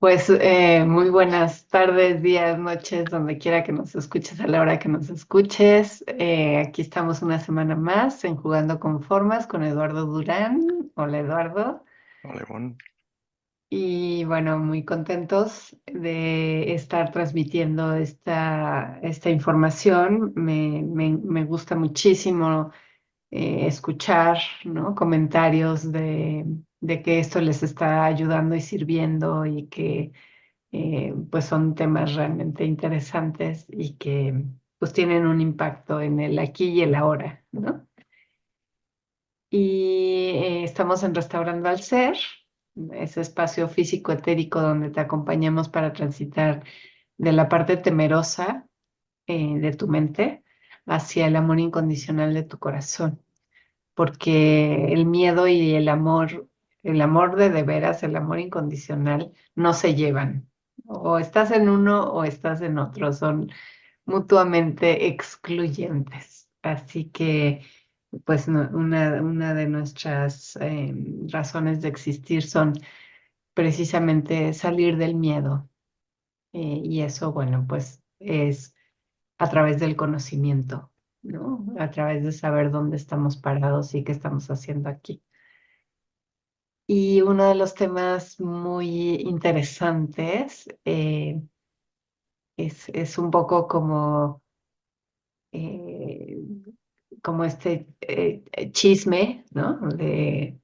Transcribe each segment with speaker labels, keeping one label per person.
Speaker 1: Pues muy buenas tardes, días, noches, donde quiera que nos escuches, a la hora que nos escuches. Aquí estamos una semana más en Jugando con Formas con Eduardo Durán. Hola Eduardo.
Speaker 2: Vale, bueno,
Speaker 1: Y bueno, muy contentos de estar transmitiendo esta información. Me gusta muchísimo escuchar, ¿no? Comentarios de que esto les está ayudando y sirviendo y que pues son temas realmente interesantes y que pues tienen un impacto en el aquí y el ahora, ¿no? Y estamos en Restaurando al Ser, ese espacio físico etérico donde te acompañamos para transitar de la parte temerosa de tu mente hacia el amor incondicional de tu corazón, porque el miedo y el amor de veras, el amor incondicional, no se llevan. O estás en uno o estás en otro, son mutuamente excluyentes. Así que, pues, una de nuestras razones de existir son precisamente salir del miedo. Y eso, bueno, pues es a través del conocimiento, ¿no? A través de saber dónde estamos parados y qué estamos haciendo aquí. Y uno de los temas muy interesantes es un poco eh, como este chisme, ¿no? De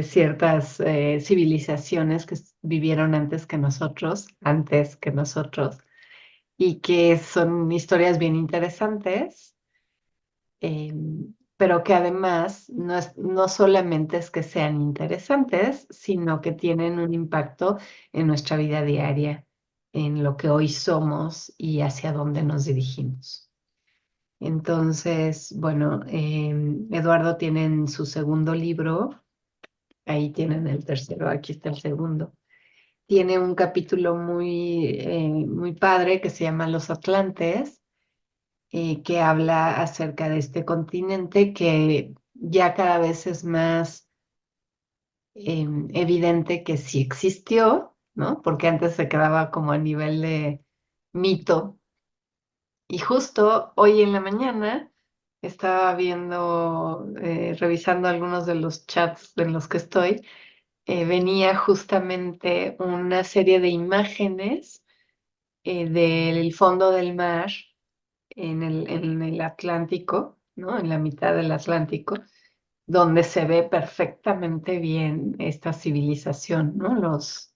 Speaker 1: ciertas civilizaciones que vivieron antes que nosotros, y que son historias bien interesantes, eh, pero que además no solamente es que sean interesantes, sino que tienen un impacto en nuestra vida diaria, en lo que hoy somos y hacia dónde nos dirigimos. Entonces, bueno, Eduardo tiene en su segundo libro, ahí tienen el tercero, aquí está el segundo. Tiene un capítulo muy padre que se llama Los Atlantes, que habla acerca de este continente que ya cada vez es más evidente que sí existió, ¿no? Porque antes se quedaba como a nivel de mito. Y justo hoy en la mañana estaba viendo, revisando algunos de los chats en los que estoy, venía justamente una serie de imágenes del fondo del mar en el Atlántico, ¿no? En la mitad del Atlántico, donde se ve perfectamente bien esta civilización, ¿no? Los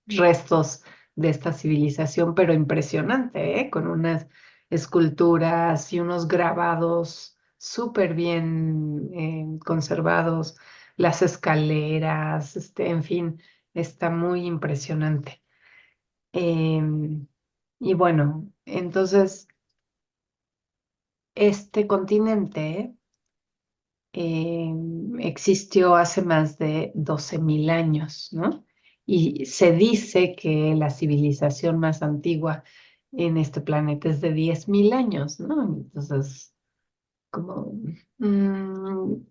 Speaker 1: restos de esta civilización, pero impresionante, ¿eh? Con unas esculturas y unos grabados súper bien conservados, las escaleras, en fin, está muy impresionante. Y bueno, entonces este continente existió hace más de 12.000 años, ¿no? Y se dice que la civilización más antigua en este planeta es de 10.000 años, ¿no? Entonces, como,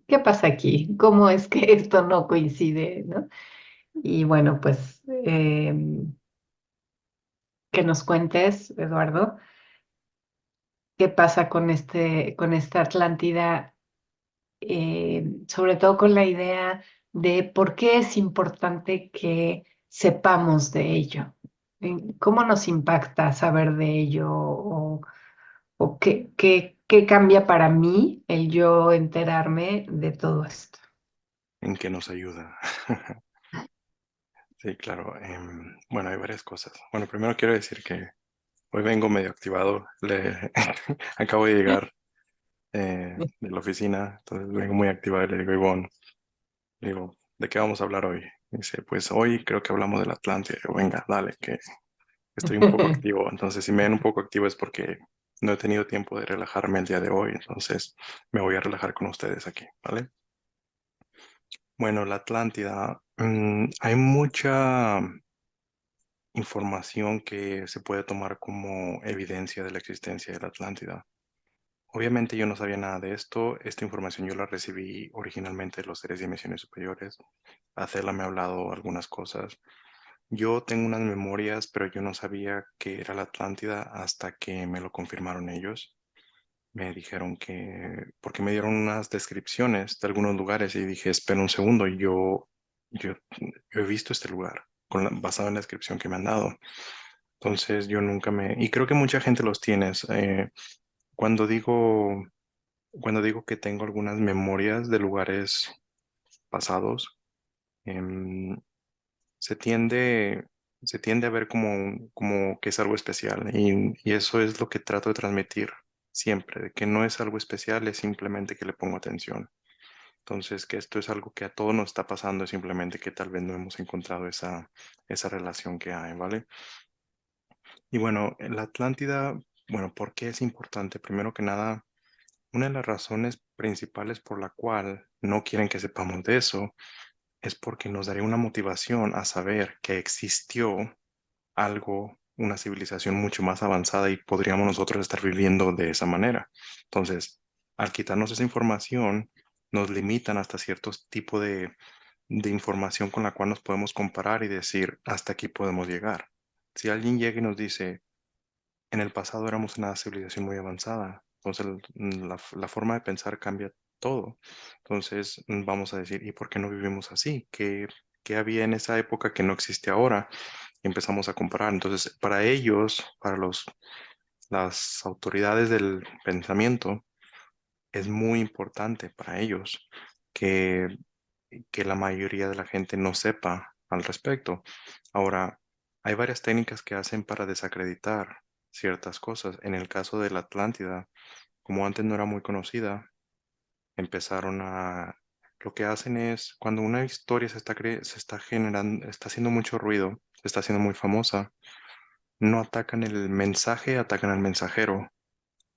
Speaker 1: ¿qué pasa aquí? ¿Cómo es que esto no coincide, ¿no? Y bueno, pues que nos cuentes, Eduardo, qué pasa con esta Atlántida, sobre todo con la idea de por qué es importante que sepamos de ello. ¿Cómo nos impacta saber de ello? ¿O qué cambia para mí el yo enterarme de todo esto?
Speaker 2: ¿en qué nos ayuda? Sí, claro. Bueno, hay varias cosas. Bueno, primero quiero decir que hoy vengo medio activado. Acabo de llegar de la oficina, entonces vengo muy activado y le digo, Ivonne, le digo, ¿de qué vamos a hablar hoy? Y dice, pues hoy creo que hablamos del Atlántida. Y yo, venga, dale, que estoy un poco activo. Entonces, si me ven un poco activo es porque no he tenido tiempo de relajarme el día de hoy. Entonces, me voy a relajar con ustedes aquí, ¿vale? Bueno, la Atlántida, hay mucha información que se puede tomar como evidencia de la existencia de la Atlántida. Obviamente yo no sabía nada de esto. Esta información yo la recibí originalmente de los seres de dimensiones superiores. Acela me ha hablado algunas cosas. Yo tengo unas memorias, pero yo no sabía que era la Atlántida hasta que me lo confirmaron ellos. Me dijeron porque me dieron unas descripciones de algunos lugares y dije, espera un segundo, yo he visto este lugar basado en la descripción que me han dado. Entonces yo nunca y creo que mucha gente los tiene. Cuando digo, cuando digo que tengo algunas memorias de lugares pasados, em, se tiende, se tiende a ver como que es algo especial y eso es lo que trato de transmitir siempre, de que no es algo especial, es simplemente que le pongo atención. Entonces, que esto es algo que a todos nos está pasando, es simplemente que tal vez no hemos encontrado esa relación que hay, ¿vale? Y bueno, en la Atlántida, bueno, ¿por qué es importante? Primero que nada, una de las razones principales por la cual no quieren que sepamos de eso es porque nos daría una motivación a saber que existió algo, una civilización mucho más avanzada y podríamos nosotros estar viviendo de esa manera. Entonces, al quitarnos esa información, nos limitan hasta cierto tipo de información con la cual nos podemos comparar y decir, hasta aquí podemos llegar. Si alguien llega y nos dice, en el pasado éramos una civilización muy avanzada, entonces la forma de pensar cambia todo. Entonces vamos a decir, ¿y por qué no vivimos así? ¿Qué había en esa época que no existe ahora? Y empezamos a comparar. Entonces, para ellos, las autoridades del pensamiento, es muy importante para ellos que, que la mayoría de la gente no sepa al respecto. Ahora, hay varias técnicas que hacen para desacreditar ciertas cosas. En el caso de la Atlántida, como antes no era muy conocida, empezaron a... Lo que hacen es, cuando una historia se está generando, está haciendo mucho ruido, se está haciendo muy famosa, no atacan el mensaje, atacan al mensajero.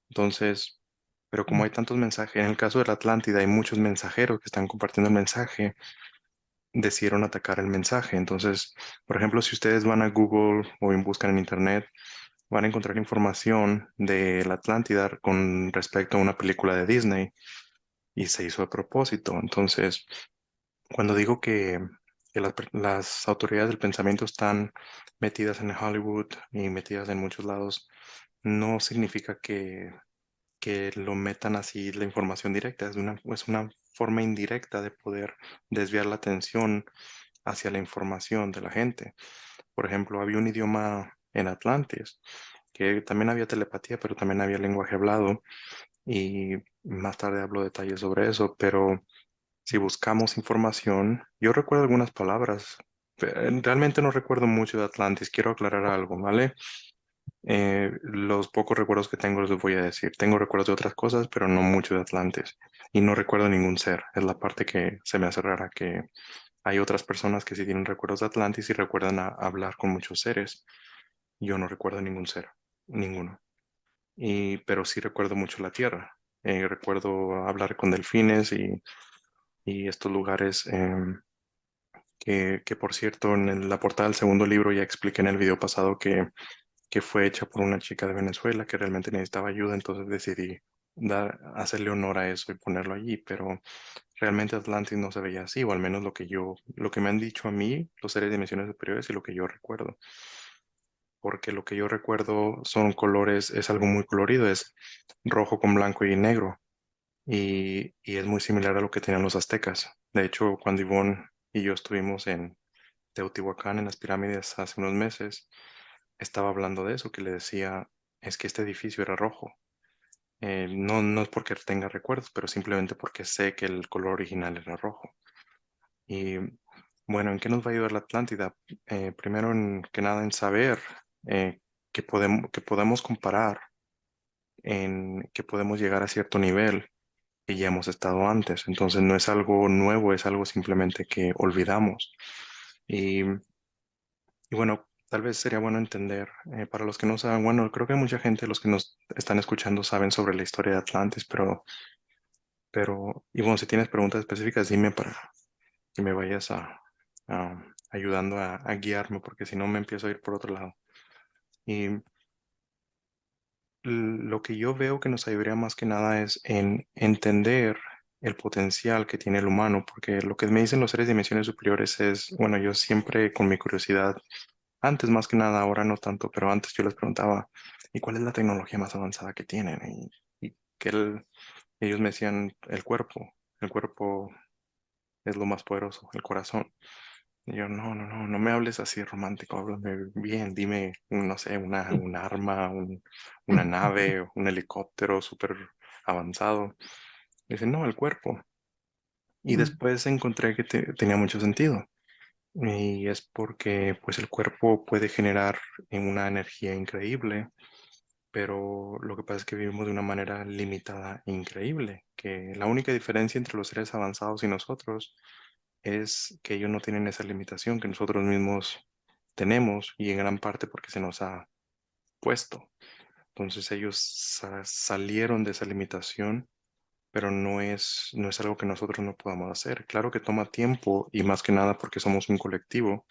Speaker 2: Entonces, pero como hay tantos mensajes, en el caso de la Atlántida hay muchos mensajeros que están compartiendo el mensaje, decidieron atacar el mensaje. Entonces, por ejemplo, si ustedes van a Google o buscan en Internet, van a encontrar información de la Atlántida con respecto a una película de Disney y se hizo a propósito. Entonces, cuando digo que las autoridades del pensamiento están metidas en Hollywood y metidas en muchos lados, no significa que lo metan así la información directa, es una forma indirecta de poder desviar la atención hacia la información de la gente. Por ejemplo, había un idioma en Atlantis, que también había telepatía, pero también había lenguaje hablado, y más tarde hablo detalles sobre eso, pero si buscamos información, yo recuerdo algunas palabras, realmente no recuerdo mucho de Atlantis, quiero aclarar algo, ¿vale? Los pocos recuerdos que tengo les voy a decir. Tengo recuerdos de otras cosas, pero no mucho de Atlantis. Y no recuerdo ningún ser. Es la parte que se me hace rara, que hay otras personas que sí tienen recuerdos de Atlantis y recuerdan hablar con muchos seres. Yo no recuerdo ningún ser, ninguno. Pero sí recuerdo mucho la Tierra. Recuerdo hablar con delfines y estos lugares que, por cierto, en la portada del segundo libro ya expliqué en el video pasado que fue hecha por una chica de Venezuela que realmente necesitaba ayuda, entonces decidí hacerle honor a eso y ponerlo allí, pero realmente Atlantis no se veía así, o al menos lo que me han dicho a mí, los seres de dimensiones superiores y lo que yo recuerdo, porque lo que yo recuerdo son colores, es algo muy colorido, es rojo con blanco y negro, y es muy similar a lo que tenían los aztecas. De hecho, cuando Ivonne y yo estuvimos en Teotihuacán, en las pirámides, hace unos meses, estaba hablando de eso, que le decía, es que este edificio era rojo. No, no es porque tenga recuerdos, pero simplemente porque sé que el color original era rojo. Y bueno, ¿en qué nos va a ayudar la Atlántida? Primero, que nada, en saber que podemos comparar, en que podemos llegar a cierto nivel que ya hemos estado antes. Entonces, no es algo nuevo, es algo simplemente que olvidamos. Y bueno, tal vez sería bueno entender, para los que no saben, bueno, creo que mucha gente, los que nos están escuchando, saben sobre la historia de Atlantis, y bueno, si tienes preguntas específicas, dime para que me vayas ayudando a guiarme, porque si no me empiezo a ir por otro lado. Y lo que yo veo que nos ayudaría más que nada es en entender el potencial que tiene el humano, porque lo que me dicen los seres de dimensiones superiores es, bueno, yo siempre con mi curiosidad, antes más que nada, ahora no tanto, pero antes yo les preguntaba, ¿y cuál es la tecnología más avanzada que tienen? Y que ellos me decían, el cuerpo es lo más poderoso, el corazón. Y yo, no, no, no, no me hables así romántico, háblame bien, dime, no sé, un arma, una nave, un helicóptero súper avanzado. Dice, no, el cuerpo. Y
Speaker 1: Mm,
Speaker 2: después encontré que tenía mucho sentido. Y es porque pues el cuerpo puede generar una energía increíble, pero lo que pasa es que vivimos de una manera limitada e increíble, que la única diferencia entre los seres avanzados y nosotros es que ellos no tienen esa limitación que nosotros mismos tenemos y en gran parte porque se nos ha puesto. Entonces ellos salieron de esa limitación, pero no es algo que nosotros no podamos hacer. Claro que toma tiempo y más que nada porque somos un colectivo.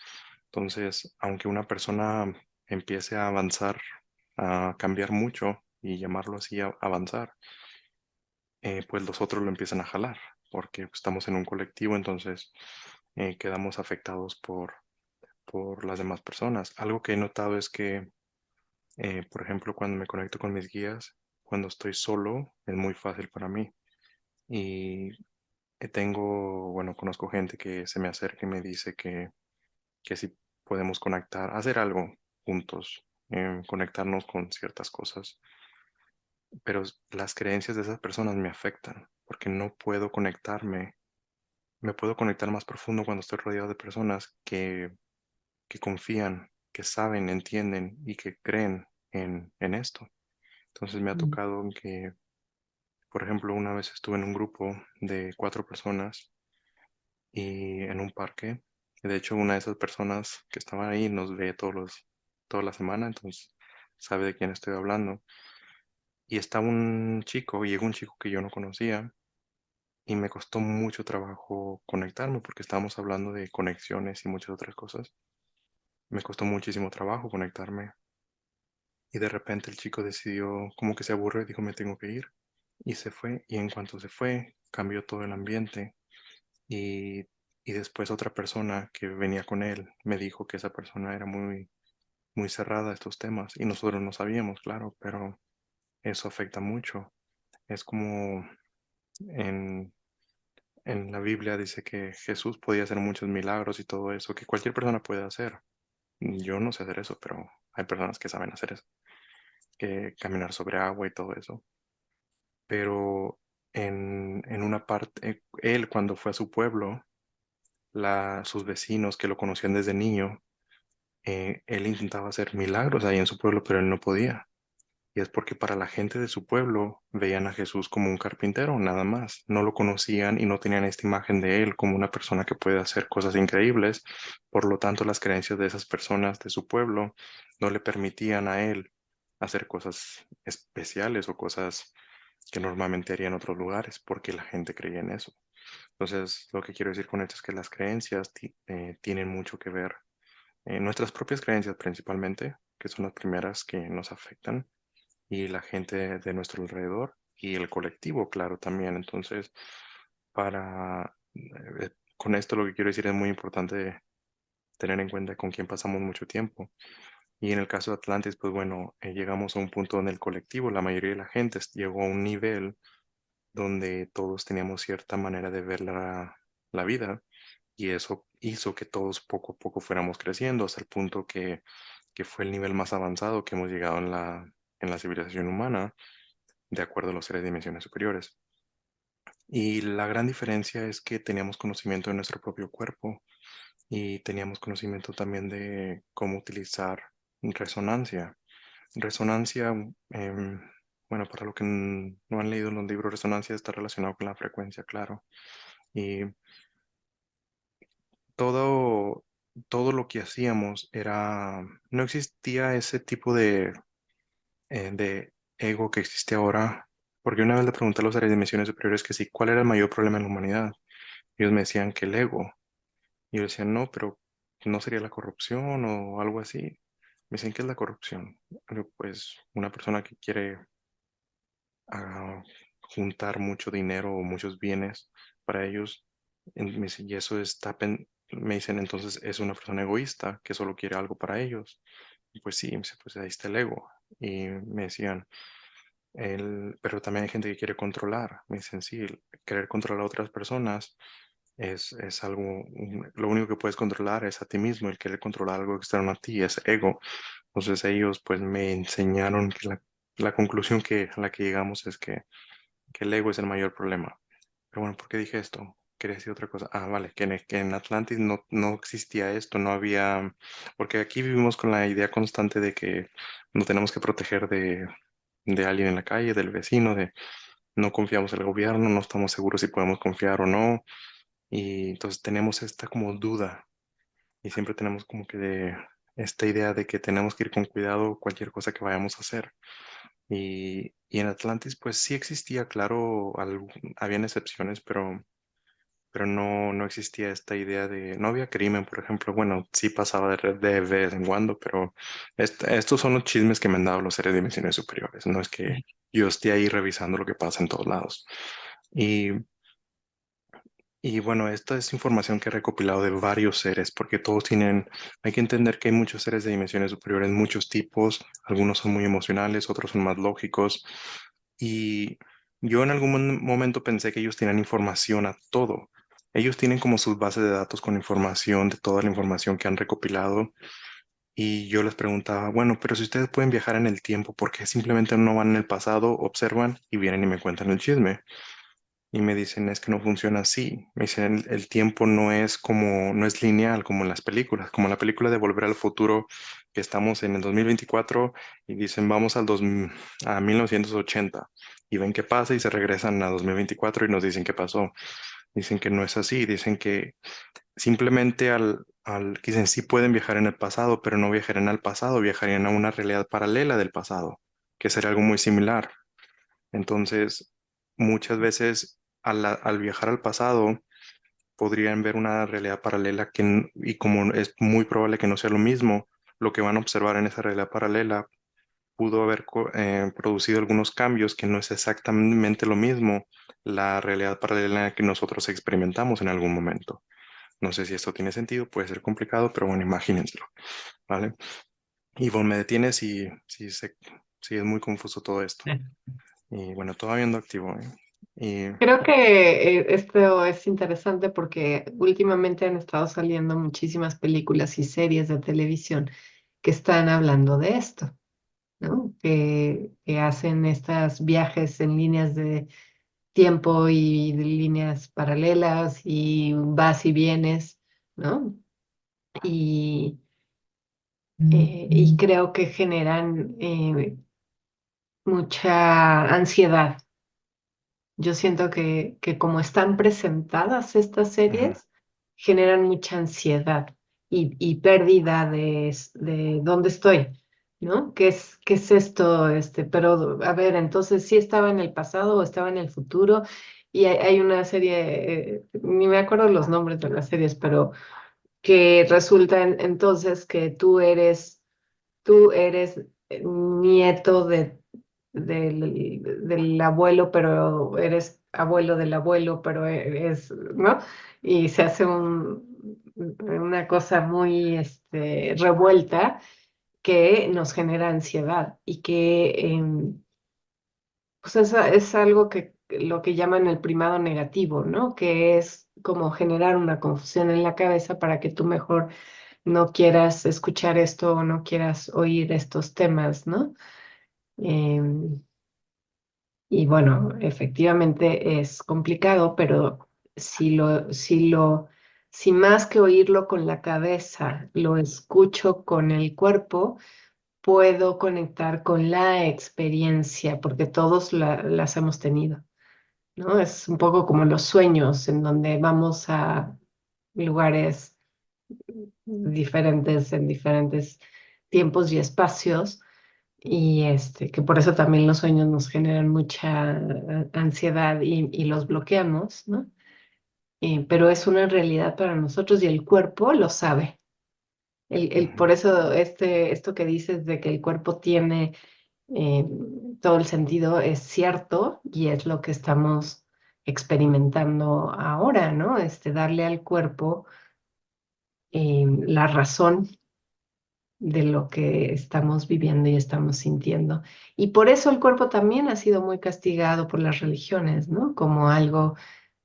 Speaker 2: Entonces, aunque una persona empiece a avanzar, a cambiar mucho y llamarlo así, avanzar, pues los otros lo empiezan a jalar, porque estamos en un colectivo, entonces quedamos afectados por las demás personas. Algo que he notado es que, por ejemplo, cuando me conecto con mis guías, cuando estoy solo, es muy fácil para mí. Y bueno, conozco gente que se me acerca y me dice que si podemos conectar, hacer algo juntos, conectarnos con ciertas cosas, pero las creencias de esas personas me afectan porque no puedo conectarme, me puedo conectar más profundo cuando estoy rodeado de personas que confían, que saben, entienden y que creen en esto. Entonces me ha
Speaker 1: mm,
Speaker 2: tocado que, por ejemplo, una vez estuve en un grupo de 4 personas y en un parque. De hecho, una de esas personas que estaban ahí nos ve toda la semana, entonces sabe de quién estoy hablando. Y estaba un chico, llegó un chico que yo no conocía y me costó mucho trabajo conectarme porque estábamos hablando de conexiones y muchas otras cosas. Me costó muchísimo trabajo conectarme y de repente el chico decidió, como que se aburrió y dijo, me tengo que ir. Y se fue y en cuanto se fue, cambió todo el ambiente. Y, y después otra persona que venía con él me dijo que esa persona era muy, muy cerrada a estos temas y nosotros no sabíamos, claro, pero eso afecta mucho. Es como en, en la Biblia dice que Jesús podía hacer muchos milagros y todo eso, que cualquier persona puede hacer. Yo no sé hacer eso, pero hay personas que saben hacer eso, que caminar sobre agua y todo eso. Pero en una parte, él cuando fue a su pueblo, sus vecinos que lo conocían desde niño, él intentaba hacer milagros ahí en su pueblo, pero él no podía. Y es porque para la gente de su pueblo veían a Jesús como un carpintero, nada más. No lo conocían y no tenían esta imagen de él como una persona que puede hacer cosas increíbles. Por lo tanto, las creencias de esas personas de su pueblo no le permitían a él hacer cosas especiales o cosas que normalmente haría en otros lugares, porque la gente creía en eso. Entonces, lo que quiero decir con esto es que las creencias tienen mucho que ver, nuestras propias creencias principalmente, que son las primeras que nos afectan, y la gente de nuestro alrededor y el colectivo, claro, también. Entonces, con esto lo que quiero decir es muy importante tener en cuenta con quién pasamos mucho tiempo. Y en el caso de Atlantis, pues bueno, llegamos a un punto donde el colectivo, la mayoría de la gente llegó a un nivel donde todos teníamos cierta manera de ver la vida y eso hizo que todos poco a poco fuéramos creciendo hasta el punto que fue el nivel más avanzado que hemos llegado en la civilización humana, de acuerdo a los seres de dimensiones superiores. Y la gran diferencia es que teníamos conocimiento de nuestro propio cuerpo y teníamos conocimiento también de cómo utilizar resonancia. Resonancia, bueno, para los que no han leído los libros, resonancia está relacionado con la frecuencia, claro. Y todo, todo lo que hacíamos no existía ese tipo de ego que existe ahora, porque una vez le pregunté a los seres de dimensiones superiores que sí, ¿cuál era el mayor problema en la humanidad? Ellos me decían que el ego. Y yo decía, no, pero ¿no sería la corrupción o algo así? Me dicen, ¿qué es la corrupción? Pues una persona que quiere, ah, juntar mucho dinero o muchos bienes para ellos. Me dicen, y eso me dicen, entonces es una persona egoísta que solo quiere algo para ellos. Y pues sí, me dice, pues ahí está el ego. Y me decían, pero también hay gente que quiere controlar. Me dicen, sí, querer controlar a otras personas es algo, lo único que puedes controlar es a ti mismo, el querer controlar algo externo a ti es ego. Entonces ellos pues me enseñaron que la conclusión a la que llegamos es que el ego es el mayor problema. Pero bueno, ¿por qué dije esto? Quería decir otra cosa. Ah, vale, que en Atlantis no existía esto, no había, porque aquí vivimos con la idea constante de que nos tenemos que proteger de alguien en la calle, del vecino, de no confiamos en el gobierno, no estamos seguros si podemos confiar o no, y entonces tenemos esta como duda y siempre tenemos como que esta idea de que tenemos que ir con cuidado cualquier cosa que vayamos a hacer. Y en Atlantis, pues sí existía, claro, habían excepciones, pero no existía esta idea no había crimen, por ejemplo. Bueno, sí pasaba de vez en cuando, pero estos son los chismes que me han dado los seres de dimensiones superiores. No es que yo esté ahí revisando lo que pasa en todos lados. Y, y bueno, esta es información que he recopilado de varios seres, porque todos hay que entender que hay muchos seres de dimensiones superiores, muchos tipos, algunos son muy emocionales, otros son más lógicos. Y yo en algún momento pensé que ellos tenían información a todo. Ellos tienen como sus bases de datos con información de toda la información que han recopilado. Y yo les preguntaba, bueno, pero si ustedes pueden viajar en el tiempo, ¿por qué simplemente no van en el pasado, observan y vienen y me cuentan el chisme? Y me dicen, es que no funciona así. Me dicen, el tiempo no es lineal como en las películas, como la película de Volver al Futuro, que estamos en el 2024 y dicen, vamos a 1980 y ven qué pasa y se regresan a 2024 y nos dicen qué pasó. Dicen que no es así, dicen que simplemente que dicen, sí pueden viajar en el pasado, pero no viajarían al pasado, viajarían a una realidad paralela del pasado, que sería algo muy similar. Entonces, muchas veces al viajar al pasado, podrían ver una realidad paralela y como es muy probable que no sea lo mismo, lo que van a observar en esa realidad paralela pudo haber producido algunos cambios que no es exactamente lo mismo la realidad paralela que nosotros experimentamos en algún momento. No sé si esto tiene sentido, puede ser complicado, pero bueno, imagínenselo, ¿vale? Y bueno, me detienes si es muy confuso todo esto. Y bueno, todavía ando activo, ¿eh? Y
Speaker 1: Creo que esto es interesante porque últimamente han estado saliendo muchísimas películas y series de televisión que están hablando de esto, ¿no? Que hacen estos viajes en líneas de tiempo y de líneas paralelas y vas y vienes, ¿no? Y, y creo que generan mucha ansiedad. Yo siento que como están presentadas estas
Speaker 2: ujú,
Speaker 1: series, generan mucha ansiedad y pérdida de dónde estoy, ¿no? Qué es esto? Pero, a ver, entonces, ¿sí estaba en el pasado o estaba en el futuro? Y hay una serie, ni me acuerdo los nombres de las series, pero que resulta entonces que tú eres nieto del abuelo, pero eres abuelo del abuelo, pero ¿no? Y se hace una cosa muy revuelta que nos genera ansiedad y que pues es algo que lo que llaman el primado negativo, ¿no? Que es como generar una confusión en la cabeza para que tú mejor no quieras escuchar esto o no quieras oír estos temas, ¿no? Em, y bueno, efectivamente es complicado, pero si más que oírlo con la cabeza, lo escucho con el cuerpo, puedo conectar con la experiencia, porque todos las hemos tenido, ¿no? Es un poco como los sueños, en donde vamos a lugares diferentes en diferentes tiempos y espacios. Y que por eso también los sueños nos generan mucha ansiedad y los bloqueamos, ¿no? Pero es una realidad para nosotros y el cuerpo lo sabe.
Speaker 2: ujú,
Speaker 1: Por eso esto que dices de que el cuerpo tiene eh, todo el sentido es cierto y es lo que estamos experimentando ahora, ¿no? Darle al cuerpo la razón de lo que estamos viviendo y estamos sintiendo. Y por eso el cuerpo también ha sido muy castigado por las religiones, ¿no? Como algo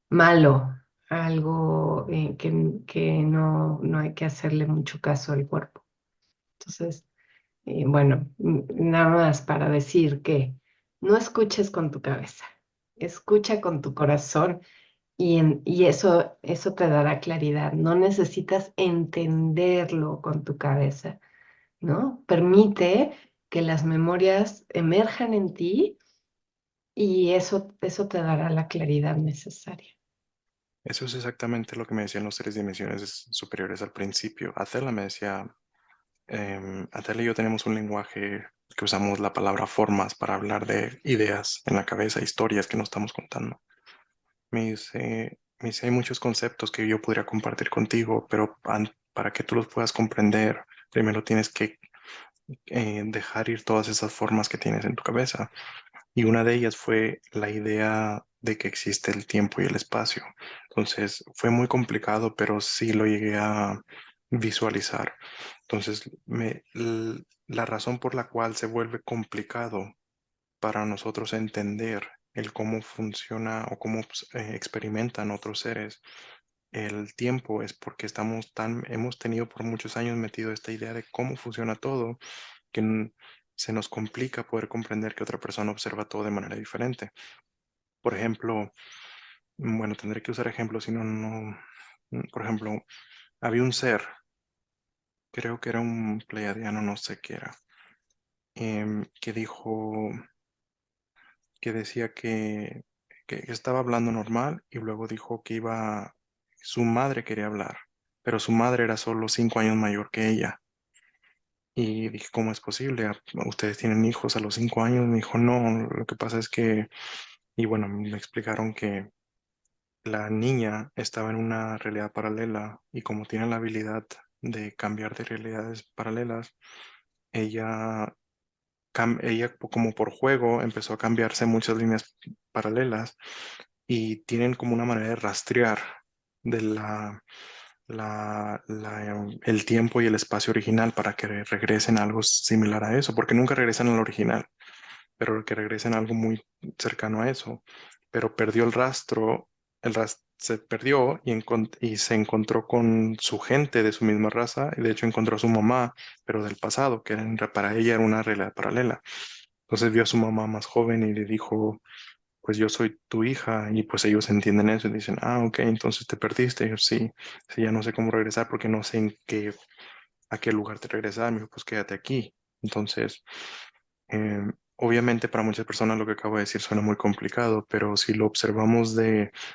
Speaker 1: malo, algo que no hay que hacerle mucho caso al cuerpo. Entonces, bueno, nada más para decir que no escuches con tu cabeza, escucha con tu corazón y eso te dará claridad. No necesitas entenderlo con tu cabeza, ¿no? Permite que las memorias emerjan en ti y eso te dará la claridad necesaria.
Speaker 2: Eso es exactamente lo que me decían los 3 dimensiones superiores al principio. Atela me decía, Atela y yo tenemos un lenguaje que usamos la palabra formas para hablar de ideas en la cabeza, historias que nos estamos contando. Me dice, hay muchos conceptos que yo podría compartir contigo, pero para que tú los puedas comprender, primero tienes que dejar ir todas esas formas que tienes en tu cabeza. Y una de ellas fue la idea de que existe el tiempo y el espacio. Entonces fue muy complicado, pero sí lo llegué a visualizar. Entonces, la razón por la cual se vuelve complicado para nosotros entender el cómo funciona o cómo experimentan otros seres el tiempo es porque hemos tenido por muchos años metido esta idea de cómo funciona todo, que se nos complica poder comprender que otra persona observa todo de manera diferente. Por ejemplo, bueno, tendré que usar ejemplos, si no, por ejemplo, había un ser, creo que era un pleiadiano, no sé qué era, que dijo, que decía que estaba hablando normal y luego dijo que su madre quería hablar, pero su madre era solo 5 años mayor que ella. Y dije, ¿cómo es posible? ¿Ustedes tienen hijos a los 5 años? Me dijo, no, lo que pasa es que, y bueno, me explicaron que la niña estaba en una realidad paralela y como tiene la habilidad de cambiar de realidades paralelas, ella, ella como por juego empezó a cambiarse muchas líneas paralelas y tienen como una manera de rastrear de el tiempo y el espacio original para que regresen a algo similar a eso, porque nunca regresan al original, pero que regresen a algo muy cercano a eso. Pero perdió el rastro, se perdió y se encontró con su gente de su misma raza, y de hecho encontró a su mamá, pero del pasado, que para ella era una realidad paralela. Entonces vio a su mamá más joven y le dijo, pues yo soy tu hija, y pues ellos entienden eso y dicen, ah, ok, entonces te perdiste. Y yo, sí, sí, ya no sé cómo regresar porque no sé a qué lugar te regresar. Me dijo, pues quédate aquí. Entonces, obviamente para muchas personas lo que acabo de decir suena muy complicado, pero si lo observamos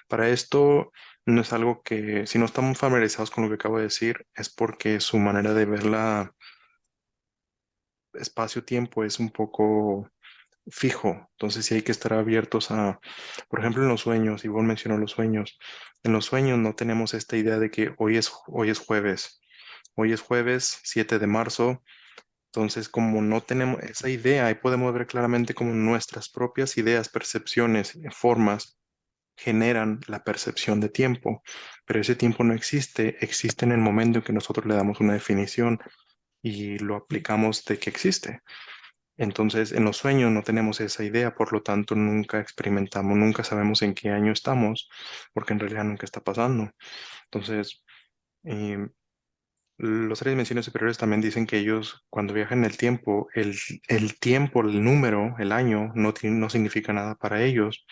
Speaker 2: para esto no es algo que, si no estamos familiarizados con lo que acabo de decir, es porque su manera de ver la espacio-tiempo es un poco fijo. Entonces sí hay que estar abiertos por ejemplo, en los sueños, Ivonne mencionó los sueños. En los sueños no tenemos esta idea de que hoy es jueves. Hoy es jueves 7 de marzo. Entonces, como no tenemos esa idea, ahí podemos ver claramente cómo nuestras propias ideas, percepciones, formas generan la percepción de tiempo. Pero ese tiempo no existe, existe en el momento en que nosotros le damos una definición y lo aplicamos de que existe. Entonces, en los sueños no tenemos esa idea, por lo tanto, nunca experimentamos, nunca sabemos en qué año estamos, porque en realidad nunca está pasando. Entonces, eh, los 3 dimensiones superiores también dicen que ellos, cuando viajan en el tiempo, el tiempo, el número, el año, no significa nada para ellos,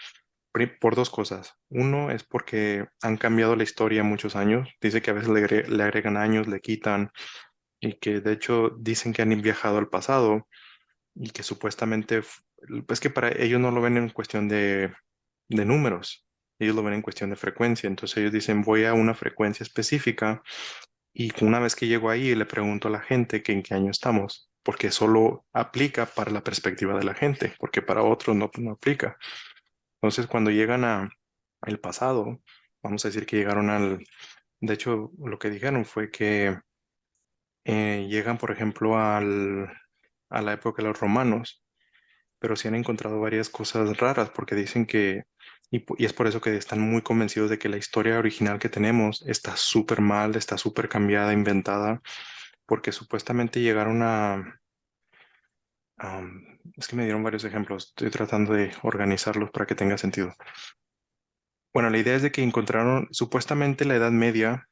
Speaker 2: por 2 cosas. Uno es porque han cambiado la historia muchos años. Dice que a veces le agregan años, le quitan, y que de hecho dicen que han viajado al pasado y que supuestamente, pues que para ellos no lo ven en cuestión de números, ellos lo ven en cuestión de frecuencia. Entonces ellos dicen, voy a una frecuencia específica y una vez que llego ahí le pregunto a la gente que en qué año estamos, porque solo aplica para la perspectiva de la gente, porque para otros no aplica. Entonces cuando llegan a el pasado, vamos a decir que llegaron de hecho lo que dijeron fue que llegan, por ejemplo, a la época de los romanos pero sí han encontrado varias cosas raras porque dicen que, y es por eso que están muy convencidos de que la historia original que tenemos está súper mal, está súper cambiada, inventada, porque supuestamente llegaron es que me dieron varios ejemplos, estoy tratando de organizarlos para que tenga sentido. Bueno, la idea es de que encontraron supuestamente la Edad Media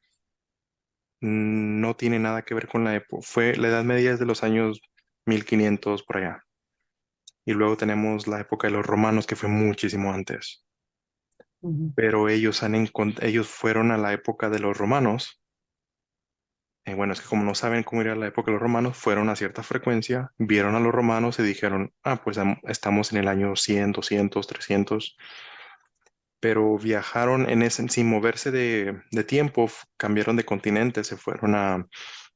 Speaker 2: no tiene nada que ver con la época, la Edad Media es de los años 1500 por allá. Y luego tenemos la época de los romanos, que fue muchísimo antes.
Speaker 1: Ujú,
Speaker 2: Pero ellos fueron a la época de los romanos. Bueno, es que como no saben cómo era la época de los romanos, fueron a cierta frecuencia, vieron a los romanos y dijeron, pues estamos en el año 100, 200, 300. Pero viajaron sin moverse de tiempo, cambiaron de continente, se fueron a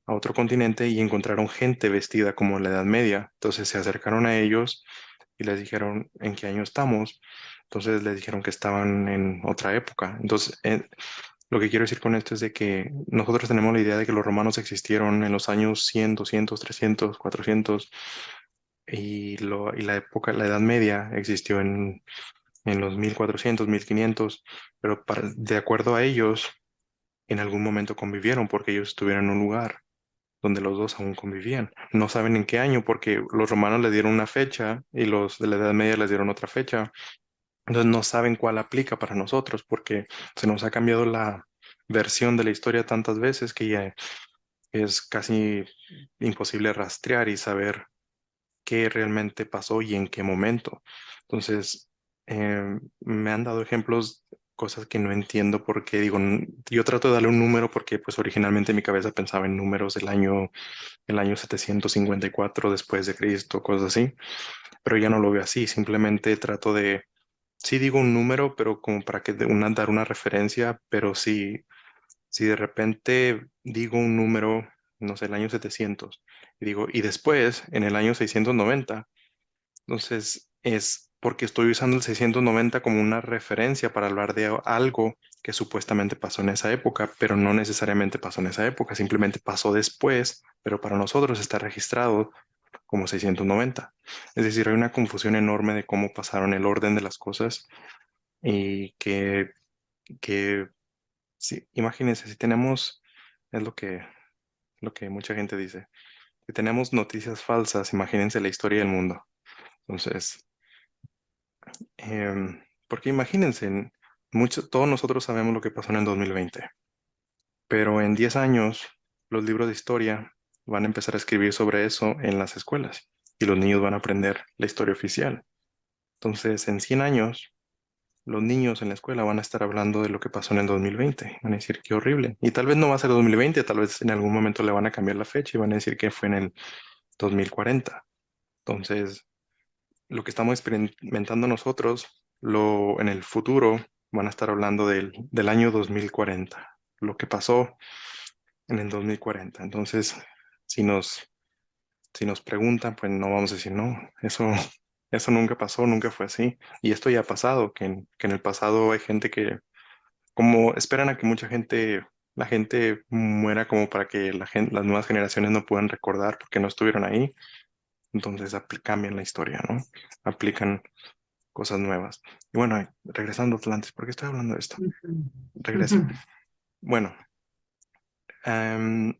Speaker 2: otro continente y encontraron gente vestida como en la Edad Media. Entonces se acercaron a ellos y les dijeron en qué año estamos. Entonces les dijeron que estaban en otra época. Entonces, lo que quiero decir con esto es de que nosotros tenemos la idea de que los romanos existieron en los años 100, 200, 300, 400 y la época, la Edad Media existió en los 1400, 1500, pero de acuerdo a ellos, en algún momento convivieron porque ellos estuvieron en un lugar donde los dos aún convivían. No saben en qué año porque los romanos les dieron una fecha y los de la Edad Media les dieron otra fecha. Entonces no saben cuál aplica para nosotros porque se nos ha cambiado la versión de la historia tantas veces que ya es casi imposible rastrear y saber qué realmente pasó y en qué momento. Entonces, me han dado ejemplos, cosas que no entiendo porque digo, yo trato de darle un número porque pues originalmente mi cabeza pensaba en números el año 754 después de Cristo, cosas así, pero ya no lo veo así, simplemente trato de, sí digo un número, pero como para que dar una referencia, pero si de repente digo un número, no sé, el año 700, y digo, y después, en el año 690, entonces es porque estoy usando el 690 como una referencia para hablar de algo que supuestamente pasó en esa época, pero no necesariamente pasó en esa época, simplemente pasó después, pero para nosotros está registrado como 690. Es decir, hay una confusión enorme de cómo pasaron el orden de las cosas y que sí, imagínense, si tenemos, es lo que mucha gente dice, si tenemos noticias falsas, imagínense la historia del mundo. Entonces, porque imagínense, todos nosotros sabemos lo que pasó en el 2020, pero en 10 años los libros de historia van a empezar a escribir sobre eso en las escuelas y los niños van a aprender la historia oficial. Entonces, en 100 años, los niños en la escuela van a estar hablando de lo que pasó en el 2020. Van a decir qué horrible. Y tal vez no va a ser 2020, tal vez en algún momento le van a cambiar la fecha y van a decir que fue en el 2040. Entonces, lo que estamos experimentando nosotros, en el futuro van a estar hablando del año 2040, lo que pasó en el 2040. Entonces, si nos, si nos preguntan, pues no vamos a decir, no, eso nunca pasó, nunca fue así. Y esto ya ha pasado, que en el pasado hay gente que, como esperan a que la gente muera como para que las nuevas generaciones no puedan recordar porque no estuvieron ahí. Entonces cambian la historia, ¿no? Aplican cosas nuevas. Y bueno, regresando a Atlantis, ¿por qué estoy hablando de esto?
Speaker 1: ujú, ujú,
Speaker 2: Regreso. Bueno, em,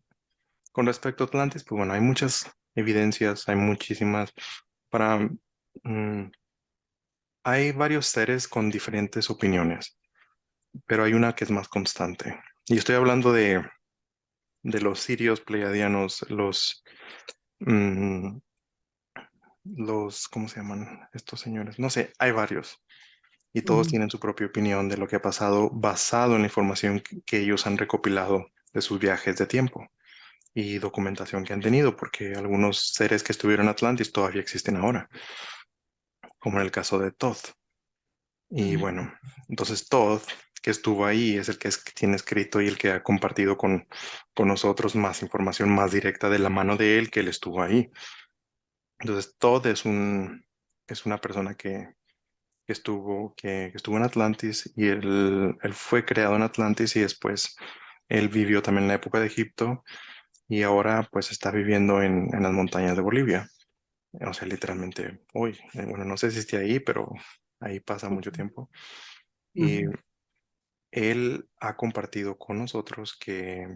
Speaker 2: con respecto a Atlantis, pues bueno, hay muchas evidencias, hay muchísimas para... mm, hay varios seres con diferentes opiniones, pero hay una que es más constante. Y estoy hablando de los sirios pleiadianos, mm, ¿cómo se llaman estos señores? No sé, hay varios. Y todos
Speaker 1: ujú,
Speaker 2: tienen su propia opinión de lo que ha pasado basado en la información que ellos han recopilado de sus viajes de tiempo y documentación que han tenido, porque algunos seres que estuvieron en Atlantis todavía existen ahora, como en el caso de Thoth. Y
Speaker 1: ujú,
Speaker 2: bueno, entonces Thoth, que estuvo ahí, es el que tiene escrito y el que ha compartido con nosotros más información más directa de la mano de él, que él estuvo ahí. Entonces Thoth es una persona que estuvo en Atlantis y él fue creado en Atlantis y después él vivió también en la época de Egipto y ahora pues está viviendo en las montañas de Bolivia. o sea, literalmente hoy. Bueno, no sé si esté ahí, pero ahí pasa mucho
Speaker 1: Ujú,
Speaker 2: tiempo. Y
Speaker 1: ujú,
Speaker 2: él ha compartido con nosotros que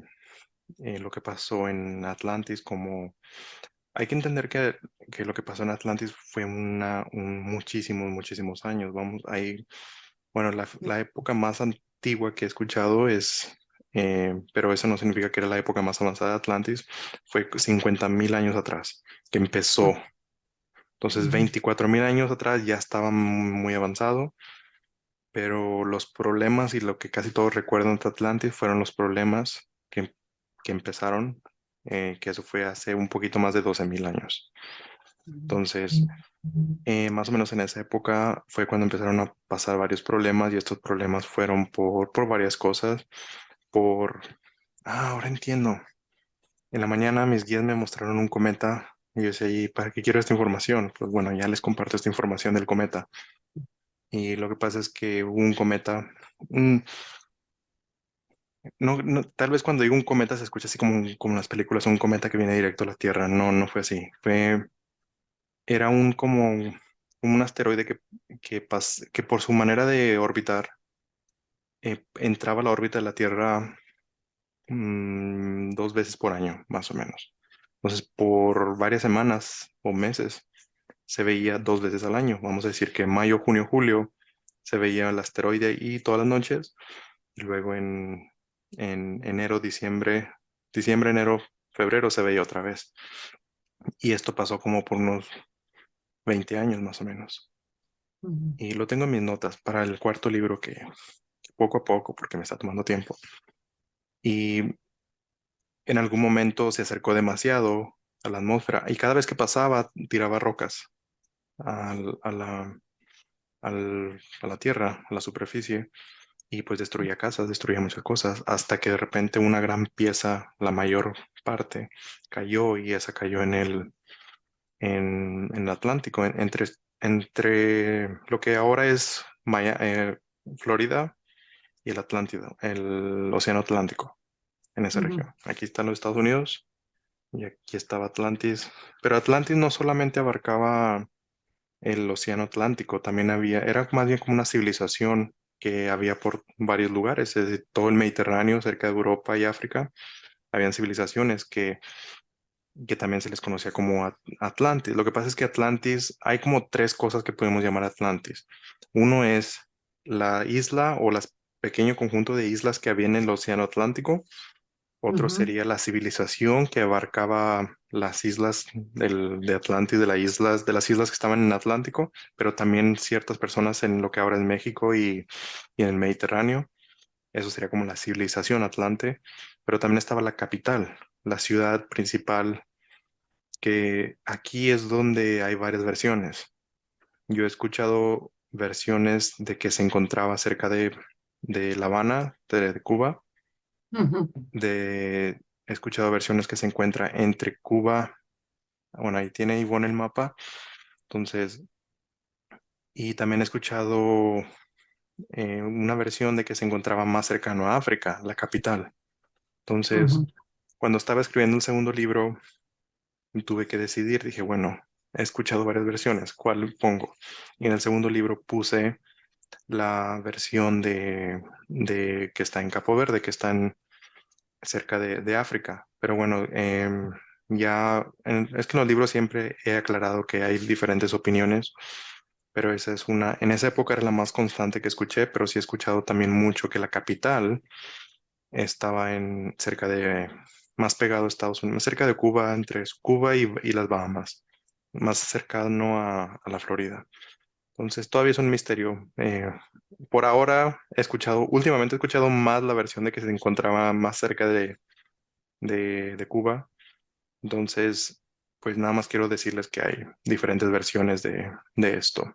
Speaker 2: lo que pasó en Atlantis, como hay que entender que lo que pasó en Atlantis fue muchísimos, muchísimos años. Vamos, ahí, bueno, la época más antigua que he escuchado es, pero eso no significa que era la época más avanzada de Atlantis, fue 50.000 años atrás, que empezó. Entonces,
Speaker 1: ujú,
Speaker 2: 24.000 años atrás ya estaba muy avanzado, pero los problemas y lo que casi todos recuerdan de Atlantis fueron los problemas que empezaron, que eso fue hace un poquito más de 12.000 años. Entonces, más o menos en esa época fue cuando empezaron a pasar varios problemas y estos problemas fueron por varias cosas, por... Ah, ahora entiendo. En la mañana mis guías me mostraron un cometa y yo decía, ¿y para qué quiero esta información? Pues bueno, ya les comparto esta información del cometa. Y lo que pasa es que hubo un cometa, un- tal vez cuando digo un cometa se escucha así como en las películas, un cometa que viene directo a la Tierra. No, no fue así. Era como un asteroide que por su manera de orbitar entraba a la órbita de la Tierra 2 veces por año, más o menos. Entonces, por varias semanas o meses se veía 2 veces al año. Vamos a decir que mayo, junio, julio se veía el asteroide y todas las noches. Y luego en enero, diciembre, enero, febrero se veía otra vez. Y esto pasó como por unos 20 años más o menos.
Speaker 1: ujú,
Speaker 2: Y lo tengo en mis notas para el cuarto libro que poco a poco, porque me está tomando tiempo. Y en algún momento se acercó demasiado a la atmósfera y cada vez que pasaba tiraba rocas al- a la, a la tierra, a la superficie, y pues destruía casas, destruía muchas cosas, hasta que de repente una gran pieza, la mayor parte, cayó y esa cayó en el Atlántico, entre lo que ahora es Florida y el Atlántico, el Océano Atlántico, en esa
Speaker 1: ujú,
Speaker 2: región. Aquí están los Estados Unidos y aquí estaba Atlantis, pero Atlantis no solamente abarcaba el Océano Atlántico, también era más bien como una civilización que había por varios lugares, es decir, todo el Mediterráneo, cerca de Europa y África, habían civilizaciones que también se les conocía como Atlantis. Lo que pasa es que Atlantis, hay como tres cosas que podemos llamar Atlantis. Uno es la isla o las pequeño conjunto de islas que había en el Océano Atlántico. Otro
Speaker 1: ujú,
Speaker 2: sería la civilización que abarcaba las islas de Atlantis, de las islas que estaban en el Atlántico, pero también ciertas personas en lo que ahora es México y en el Mediterráneo. Eso sería como la civilización Atlante, pero también estaba la capital, la ciudad principal, que aquí es donde hay varias versiones. Yo he escuchado versiones de que se encontraba cerca de La Habana, de Cuba.
Speaker 1: ujú,
Speaker 2: He escuchado versiones que se encuentra entre Cuba, bueno, ahí tiene Ivonne el mapa, entonces, y también he escuchado una versión de que se encontraba más cercano a África, la capital. Entonces,
Speaker 1: ujú,
Speaker 2: cuando estaba escribiendo el segundo libro, tuve que decidir, dije, bueno, he escuchado varias versiones, ¿cuál pongo? Y en el segundo libro puse la versión de que está en Capo Verde, que está cerca de África. Pero bueno, es que en los libros siempre he aclarado que hay diferentes opiniones, pero esa es en esa época era la más constante que escuché, pero sí he escuchado también mucho que la capital estaba más pegado a Estados Unidos, cerca de Cuba, entre Cuba y las Bahamas, más cercano a la Florida. Entonces todavía es un misterio. Por ahora últimamente he escuchado más la versión de que se encontraba más cerca de Cuba. Entonces, pues nada más quiero decirles que hay diferentes versiones de esto.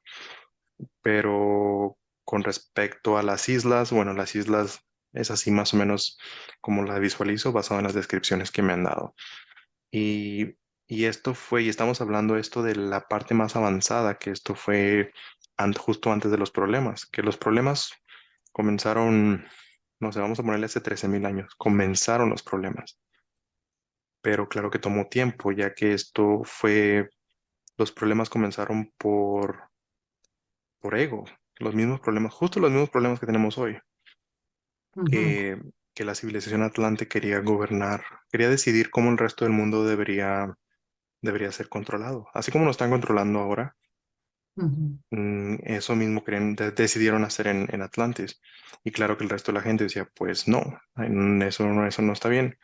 Speaker 2: Pero con respecto a las islas, bueno, las islas es así más o menos como la visualizo basado en las descripciones que me han dado. Y, y estamos hablando esto de la parte más avanzada, que esto fue justo antes de los problemas, que los problemas comenzaron, no sé, vamos a ponerle hace 13.000 años, comenzaron los problemas, pero claro que tomó tiempo, ya que esto fue los problemas comenzaron por ego, los mismos problemas, justo los mismos problemas que tenemos hoy,
Speaker 1: Ujú,
Speaker 2: que, que la civilización atlante quería gobernar, quería decidir cómo el resto del mundo debería ser controlado. Así como nos están controlando ahora,
Speaker 1: ujú,
Speaker 2: eso mismo decidieron hacer en Atlantis. Y claro que el resto de la gente decía, pues no, eso no está bien.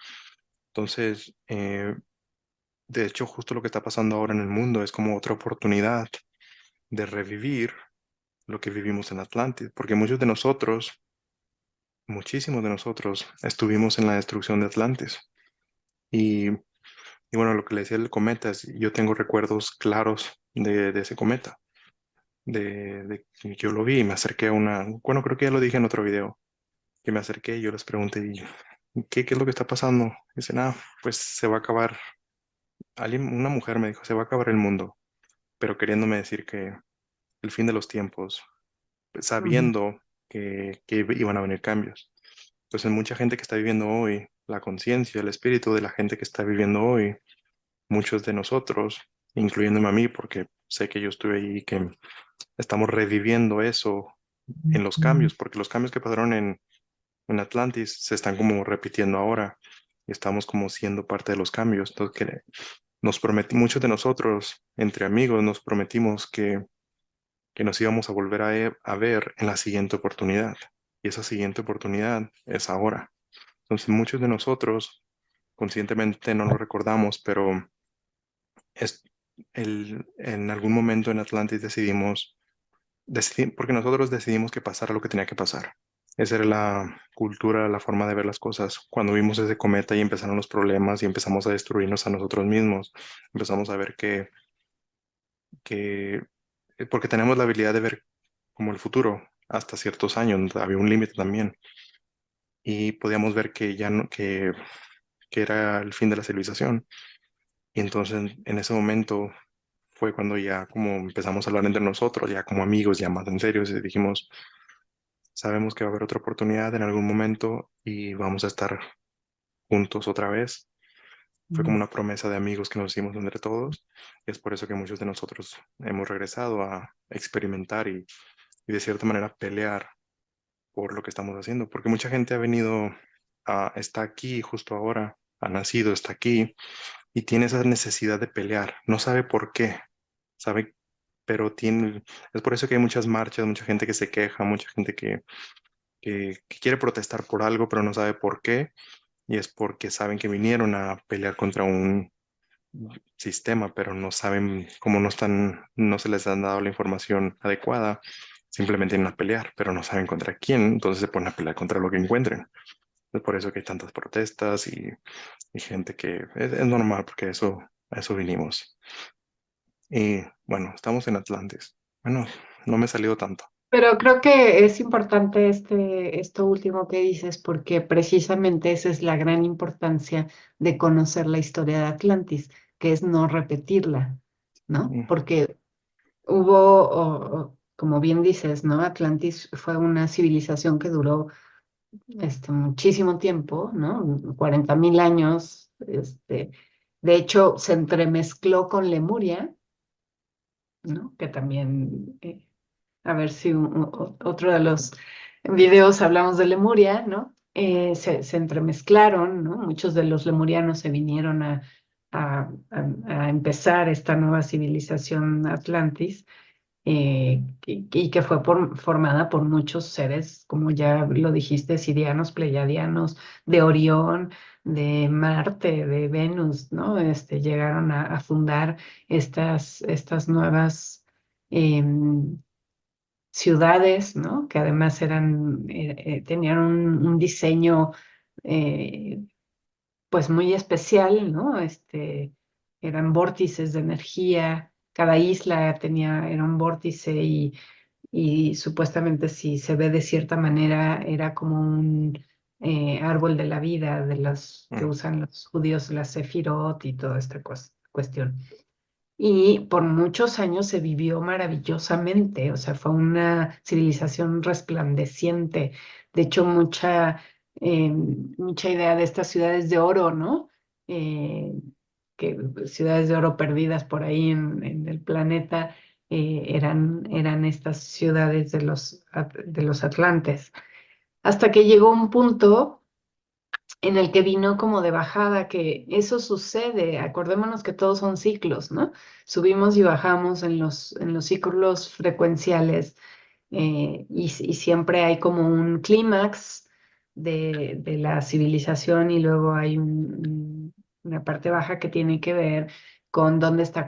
Speaker 2: Entonces, de hecho, justo lo que está pasando ahora en el mundo es como otra oportunidad de revivir lo que vivimos en Atlantis, porque muchos de nosotros, muchísimos de nosotros, estuvimos en la destrucción de Atlantis. Y, y bueno, lo que le decía el cometa es, yo tengo recuerdos claros de ese cometa, de que yo lo vi y me acerqué a bueno, creo que ya lo dije en otro video, que me acerqué y yo les pregunté, ¿y qué es lo que está pasando? Dicen, pues se va a acabar. Una mujer me dijo, se va a acabar el mundo, pero queriéndome decir que el fin de los tiempos, pues,
Speaker 1: ujú,
Speaker 2: sabiendo que iban a venir cambios. Entonces, mucha gente que está viviendo hoy, la conciencia, el espíritu de la gente que está viviendo hoy, muchos de nosotros, incluyéndome a mí, porque sé que yo estuve ahí y que estamos reviviendo eso en los
Speaker 1: ujú,
Speaker 2: cambios, porque los cambios que pasaron en Atlantis se están como repitiendo ahora y estamos como siendo parte de los cambios. Entonces, muchos de nosotros, entre amigos, nos prometimos que nos íbamos a volver a ver en la siguiente oportunidad. Y esa siguiente oportunidad es ahora. Entonces, muchos de nosotros conscientemente no lo recordamos, pero es en algún momento en Atlantis porque nosotros decidimos que pasara lo que tenía que pasar. Esa era la cultura, la forma de ver las cosas. Cuando vimos ese cometa y empezaron los problemas y empezamos a destruirnos a nosotros mismos, empezamos a ver que porque tenemos la habilidad de ver como el futuro hasta ciertos años, había un límite también, y podíamos ver que ya no, que era el fin de la civilización. Y entonces en ese momento fue cuando ya como empezamos a hablar entre nosotros, ya como amigos, ya más en serio, y dijimos, sabemos que va a haber otra oportunidad en algún momento y vamos a estar juntos otra vez. Fue como
Speaker 1: ujú,
Speaker 2: una promesa de amigos que nos hicimos entre todos. Y es por eso que muchos de nosotros hemos regresado a experimentar y de cierta manera pelear por lo que estamos haciendo, porque mucha gente ha venido, está aquí justo ahora, ha nacido, está aquí y tiene esa necesidad de pelear, no sabe por qué, sabe, pero tiene, es por eso que hay muchas marchas, mucha gente que se queja, mucha gente que quiere protestar por algo, pero no sabe por qué, y es porque saben que vinieron a pelear contra un sistema, pero no saben cómo no se les han dado la información adecuada, simplemente vienen a pelear, pero no saben contra quién, entonces se ponen a pelear contra lo que encuentren. Es por eso que hay tantas protestas y gente que es normal, porque a eso vinimos. Y bueno, estamos en Atlantis. Bueno, no me he salido tanto.
Speaker 1: pero creo que es importante esto último que dices, porque precisamente esa es la gran importancia de conocer la historia de Atlantis, que es no repetirla, ¿no?
Speaker 2: Mm,
Speaker 1: Porque como bien dices, ¿no? Atlantis fue una civilización que duró muchísimo tiempo, ¿no? 40.000 años. De hecho, se entremezcló con Lemuria, ¿no? Que también a ver si otro de los videos hablamos de Lemuria, ¿no? Se entremezclaron, ¿no? Muchos de los lemurianos se vinieron a empezar esta nueva civilización Atlantis, y que fue formada por muchos seres, como ya lo dijiste, sirianos, pleyadianos, de Orión, de Marte, de Venus, ¿no? Llegaron a fundar estas nuevas em, ciudades, ¿no? Que además tenían un diseño eh, pues muy especial, ¿no? Eran vórtices de energía, cada isla era un vórtice y supuestamente si se ve de cierta manera era como un árbol de la vida de los que
Speaker 2: mm,
Speaker 1: usan los judíos, la Sefirot y toda esta cuestión. Y por muchos años se vivió maravillosamente, o sea, fue una civilización resplandeciente. De hecho, mucha idea de estas ciudades de oro, ¿no? Eh, que ciudades de oro perdidas por ahí en el planeta, eran estas ciudades de los atlantes. Hasta que llegó un punto en el que vino como de bajada, que eso sucede, acordémonos que todos son ciclos, ¿no? Subimos y bajamos en los ciclos frecuenciales, y siempre hay como un clímax de la civilización y luego hay una parte baja que tiene que ver con dónde está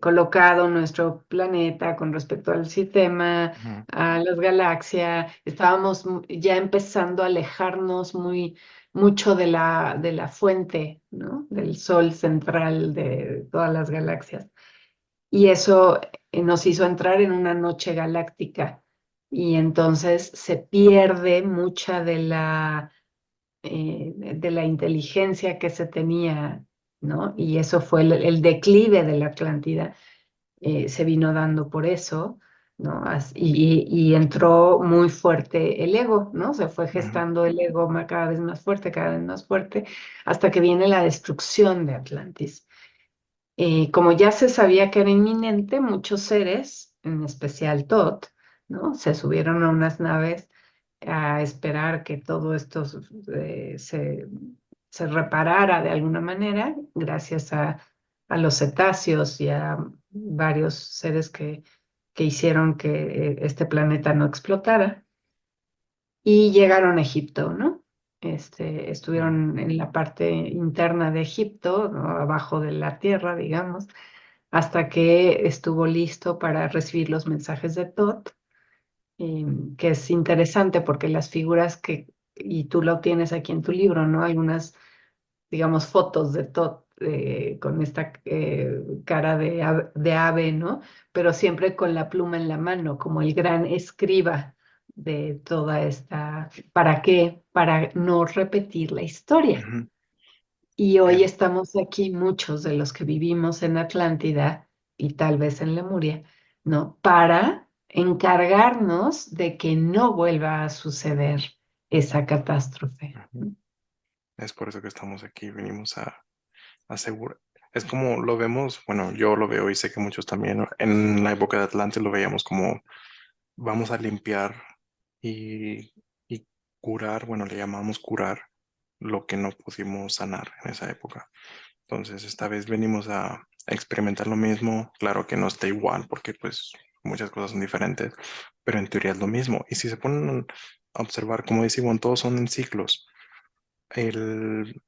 Speaker 1: colocado nuestro planeta con respecto al sistema,
Speaker 2: Ujú,
Speaker 1: a las galaxias. Estábamos ya empezando a alejarnos mucho de la fuente, ¿no? Del sol central de todas las galaxias. Y eso nos hizo entrar en una noche galáctica. Y entonces se pierde mucha de la inteligencia que se tenía, ¿no? Y eso fue el declive de la Atlántida. Se vino dando por eso, ¿no? Y entró muy fuerte el ego, ¿no? Se fue
Speaker 2: ujú,
Speaker 1: gestando el ego cada vez más fuerte, hasta que viene la destrucción de Atlantis. Como ya se sabía que era inminente, muchos seres, en especial Tot, ¿no? Se subieron a unas naves a esperar que todo esto se reparara de alguna manera, gracias a los cetáceos y a varios seres que hicieron que este planeta no explotara. Y llegaron a Egipto, ¿no?
Speaker 2: ujú,
Speaker 1: Estuvieron en la parte interna de Egipto, ¿no? Abajo de la tierra, digamos, hasta que estuvo listo para recibir los mensajes de Tot, que es interesante porque las figuras y tú lo tienes aquí en tu libro, ¿no? Hay unas, digamos, fotos de Tot, con esta cara de ave, ¿no? Pero siempre con la pluma en la mano, como el gran escriba de toda esta. ¿Para qué? Para no repetir la historia.
Speaker 2: ujú.
Speaker 1: Y hoy
Speaker 2: Bien.
Speaker 1: estamos aquí, muchos de los que vivimos en Atlántida y tal vez en Lemuria, ¿no? Para encargarnos de que no vuelva a suceder esa catástrofe.
Speaker 2: Ujú. Es por eso que estamos aquí, venimos a asegurar. Es como lo vemos, bueno, yo lo veo y sé que muchos también, ¿no? En la época de Atlante lo veíamos como vamos a limpiar y curar, bueno, le llamamos curar lo que no pudimos sanar en esa época. Entonces, esta vez venimos a experimentar lo mismo. Claro que no está igual porque pues muchas cosas son diferentes, pero en teoría es lo mismo. Y si se ponen a observar, como dice Ivonne, todos son en ciclos. El,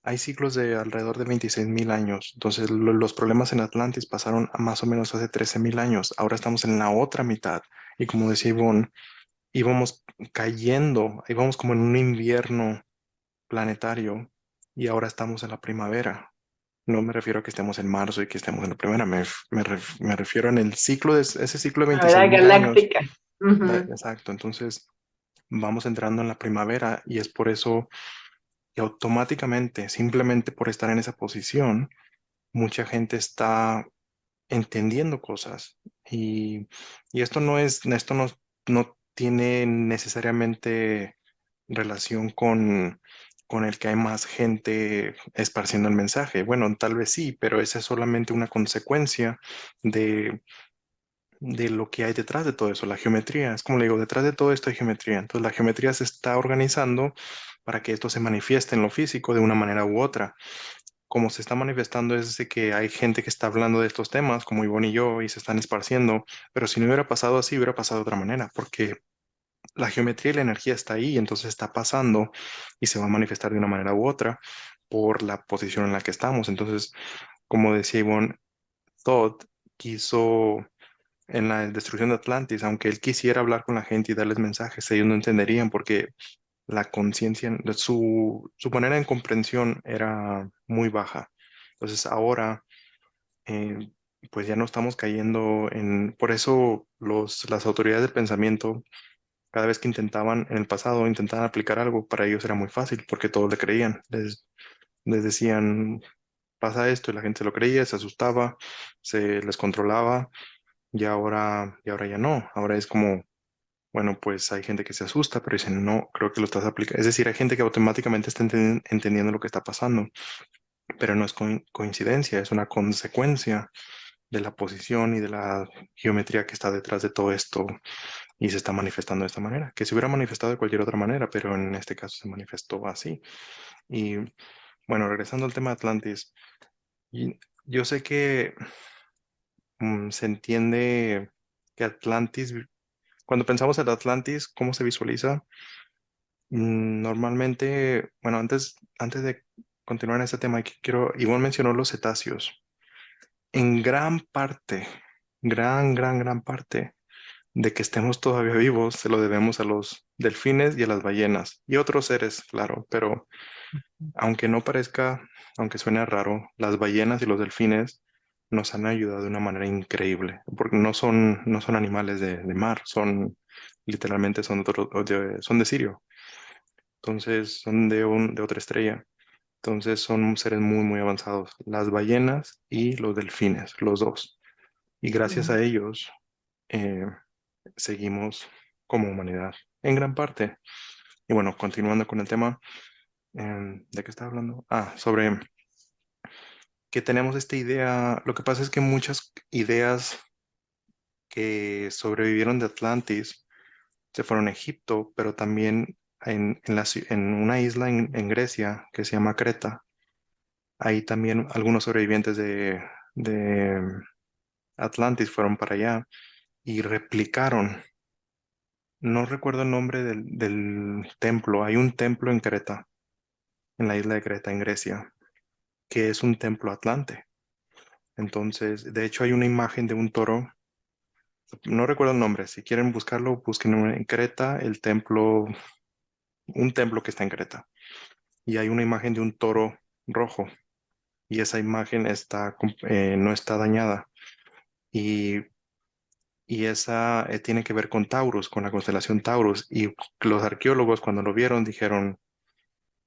Speaker 2: Hay ciclos de alrededor de 26.000 años. Entonces, los problemas en Atlantis pasaron a más o menos hace 13.000 años. Ahora estamos en la otra mitad. Y como decía Ivonne, íbamos cayendo, íbamos como en un invierno planetario y ahora estamos en la primavera. No me refiero a que estemos en marzo y que estemos en la primavera, me refiero en el ciclo de ese ciclo de
Speaker 1: La
Speaker 2: 26.000 años.
Speaker 1: galáctica. Ujú.
Speaker 2: Exacto, entonces vamos entrando en la primavera y es por eso que automáticamente, simplemente por estar en esa posición, mucha gente está entendiendo cosas y esto no tiene necesariamente relación con el que hay más gente esparciendo el mensaje. Bueno, tal vez sí, pero esa es solamente una consecuencia de, de lo que hay detrás de todo eso, la geometría. Es como le digo, detrás de todo esto hay geometría. Entonces la geometría se está organizando para que esto se manifieste en lo físico de una manera u otra. Como se está manifestando es de que hay gente que está hablando de estos temas, como Ivonne y yo, y se están esparciendo, pero si no hubiera pasado así, hubiera pasado de otra manera, porque la geometría y la energía está ahí, entonces está pasando y se va a manifestar de una manera u otra por la posición en la que estamos. Entonces, como decía Ivonne, Thoth quiso en la destrucción de Atlantis, aunque él quisiera hablar con la gente y darles mensajes, ellos no entenderían porque la conciencia, su manera de comprensión era muy baja. Entonces ahora, eh, pues ya no estamos cayendo en. Por eso las autoridades del pensamiento, cada vez que intentaban, en el pasado, intentaban aplicar algo, para ellos era muy fácil porque todos le creían. Les decían, pasa esto y la gente se lo creía, se asustaba, se les controlaba y ahora ya no. Ahora es como, bueno, pues hay gente que se asusta, pero dicen, no, creo que lo estás aplicando. Es decir, hay gente que automáticamente está entendiendo lo que está pasando. pero no es coincidencia, es una consecuencia de la posición y de la geometría que está detrás de todo esto y se está manifestando de esta manera, que se hubiera manifestado de cualquier otra manera, pero en este caso se manifestó así. Y bueno, regresando al tema de Atlantis, yo sé que se entiende que Atlantis, cuando pensamos en Atlantis, ¿cómo se visualiza? Normalmente, bueno, antes de continuar en este tema, aquí quiero, igual mencionó los cetáceos. En gran parte, gran parte de que estemos todavía vivos, se lo debemos a los delfines y a las ballenas y otros seres, claro, pero aunque no parezca, aunque suene raro, las ballenas y los delfines nos han ayudado de una manera increíble, porque no son animales de mar, son literalmente son de Sirio, entonces son de otra estrella. Entonces son seres muy avanzados, las ballenas y los delfines, los dos. Y gracias
Speaker 1: Mm.
Speaker 2: a ellos eh, seguimos como humanidad, en gran parte. Y bueno, continuando con el tema, ¿de qué estaba hablando? Ah, sobre que tenemos esta idea, lo que pasa es que muchas ideas que sobrevivieron de Atlantis se fueron a Egipto, pero también en una isla en Grecia que se llama Creta. Ahí también algunos sobrevivientes de Atlantis fueron para allá y replicaron. No recuerdo el nombre del templo. Hay un templo en Creta, en la isla de Creta, en Grecia, que es un templo atlante. Entonces, de hecho, hay una imagen de un toro. No recuerdo el nombre. Si quieren buscarlo, busquen en Creta un templo que está en Creta. Y hay una imagen de un toro rojo. Y esa imagen no está dañada. Y y esa tiene que ver con Taurus, con la constelación Taurus. Y los arqueólogos cuando lo vieron dijeron,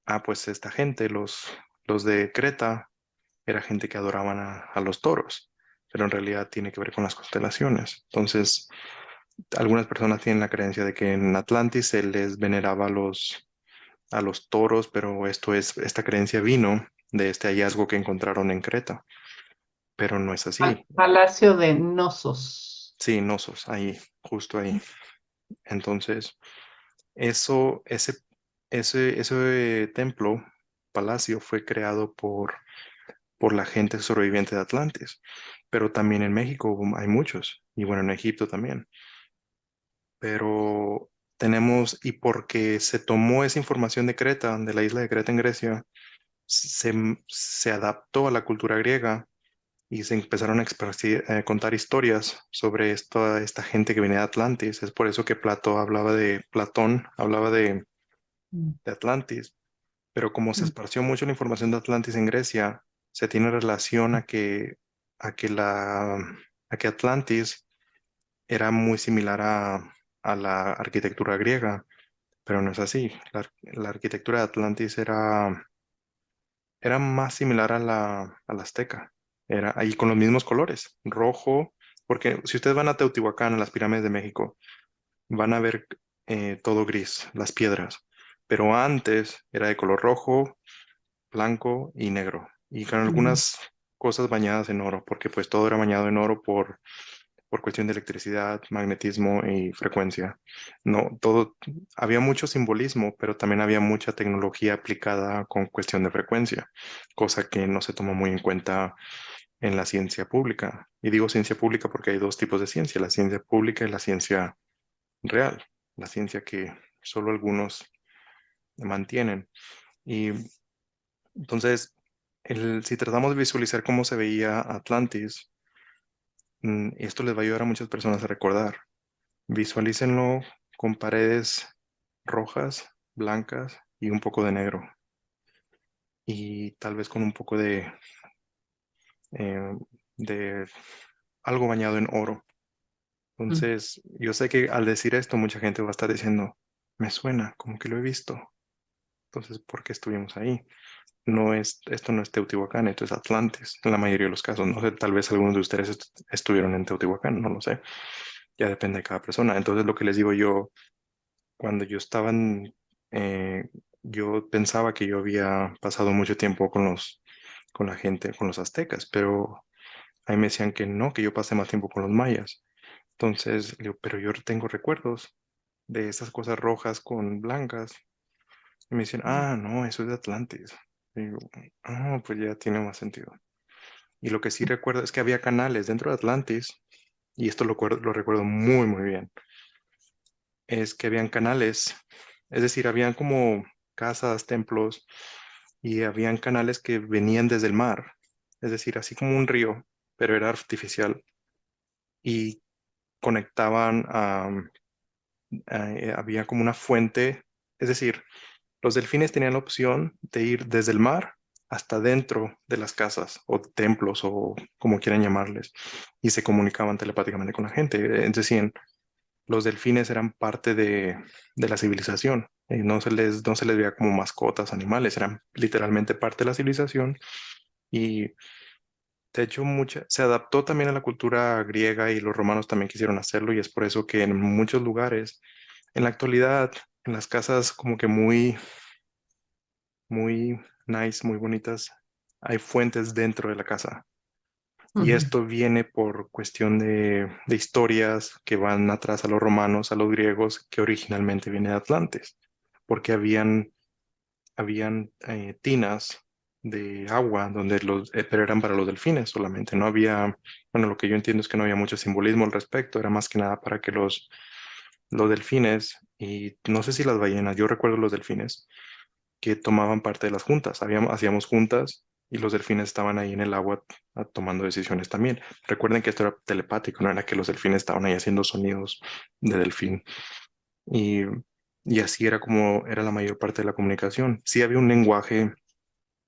Speaker 2: ah, pues esta gente, los de Creta, era gente que adoraban a los toros, pero en realidad tiene que ver con las constelaciones. Entonces, algunas personas tienen la creencia de que en Atlantis se les veneraba a los toros, pero esta creencia vino de este hallazgo que encontraron en Creta, pero no es así.
Speaker 1: Palacio de Nosos.
Speaker 2: Sí, Nosos, ahí, justo ahí. Entonces, Eso, ese templo, palacio, fue creado por la gente sobreviviente de Atlantis, pero también en México hay muchos, y bueno, en Egipto también. Pero y porque se tomó esa información de Creta, de la isla de Creta en Grecia, se, se adaptó a la cultura griega y se empezaron a contar historias sobre esta gente que venía de Atlantis. Es por eso que Platón hablaba
Speaker 1: Mm.
Speaker 2: de Atlantis. Pero como se
Speaker 1: Mm.
Speaker 2: esparció mucho la información de Atlantis en Grecia, se tiene relación a que a que Atlantis era muy similar a la arquitectura griega, pero no es así. La arquitectura de Atlantis era más similar a la azteca. Era ahí con los mismos colores, rojo, porque si ustedes van a Teotihuacán, a las pirámides de México, van a ver todo gris, las piedras. Pero antes era de color rojo, blanco y negro, y con
Speaker 1: Mm.
Speaker 2: algunas cosas bañadas en oro, porque pues todo era bañado en oro por cuestión de electricidad, magnetismo y frecuencia. No, todo, había mucho simbolismo, pero también había mucha tecnología aplicada con cuestión de frecuencia, cosa que no se tomó muy en cuenta en la ciencia pública. Y digo ciencia pública porque hay dos tipos de ciencia, la ciencia pública y la ciencia real, la ciencia que solo algunos mantienen. Y entonces, si tratamos de visualizar cómo se veía Atlantis, esto les va a ayudar a muchas personas a recordar. Visualícenlo con paredes rojas, blancas y un poco de negro. Y tal vez con un poco eh, de algo bañado en oro.
Speaker 1: Mm.
Speaker 2: Entonces, yo sé que al decir esto, mucha gente va a estar diciendo, me suena, como que lo he visto. Entonces, ¿por qué estuvimos ahí? Esto no es Teotihuacán, esto es Atlantis, en la mayoría de los casos. No sé, tal vez algunos de ustedes estuvieron en Teotihuacán, no lo sé. Ya depende de cada persona. Entonces, lo que les digo yo, cuando yo pensaba que yo había pasado mucho tiempo con con la gente, con los aztecas, pero ahí me decían que no, que yo pasé más tiempo con los mayas. Entonces, le digo, pero yo tengo recuerdos de esas cosas rojas con blancas. Y me dicen, ah, no, eso es de Atlantis. Y digo, ah, pues ya tiene más sentido. Y lo que sí recuerdo es que había canales dentro de Atlantis, y esto lo recuerdo muy, muy bien, es que habían canales, es decir, habían como casas, templos, y habían canales que venían desde el mar, es decir, así como un río, pero era artificial, y conectaban había como una fuente, es decir, los delfines tenían la opción de ir desde el mar hasta dentro de las casas o templos o como quieran llamarles, y se comunicaban telepáticamente con la gente. Es decir, los delfines eran parte de la civilización. Y no se les veía como mascotas, animales, eran literalmente parte de la civilización. Y de hecho, se adaptó también a la cultura griega y los romanos también quisieron hacerlo, y es por eso que en muchos lugares, en la actualidad, en las casas como que muy, muy nice, muy bonitas, hay fuentes dentro de la casa. Y
Speaker 1: Ujú,
Speaker 2: esto viene por cuestión de historias que van atrás a los romanos, a los griegos, que originalmente viene de Atlantis, porque habían tinas de agua donde pero eran para los delfines solamente. No había, bueno, lo que yo entiendo es que no había mucho simbolismo al respecto, era más que nada para que los delfines, y no sé si las ballenas, yo recuerdo los delfines, que tomaban parte de las juntas. Hacíamos juntas y los delfines estaban ahí en el agua tomando decisiones también. Recuerden que esto era telepático, no era que los delfines estaban ahí haciendo sonidos de delfín. Y, y así era como era la mayor parte de la comunicación. Sí había un lenguaje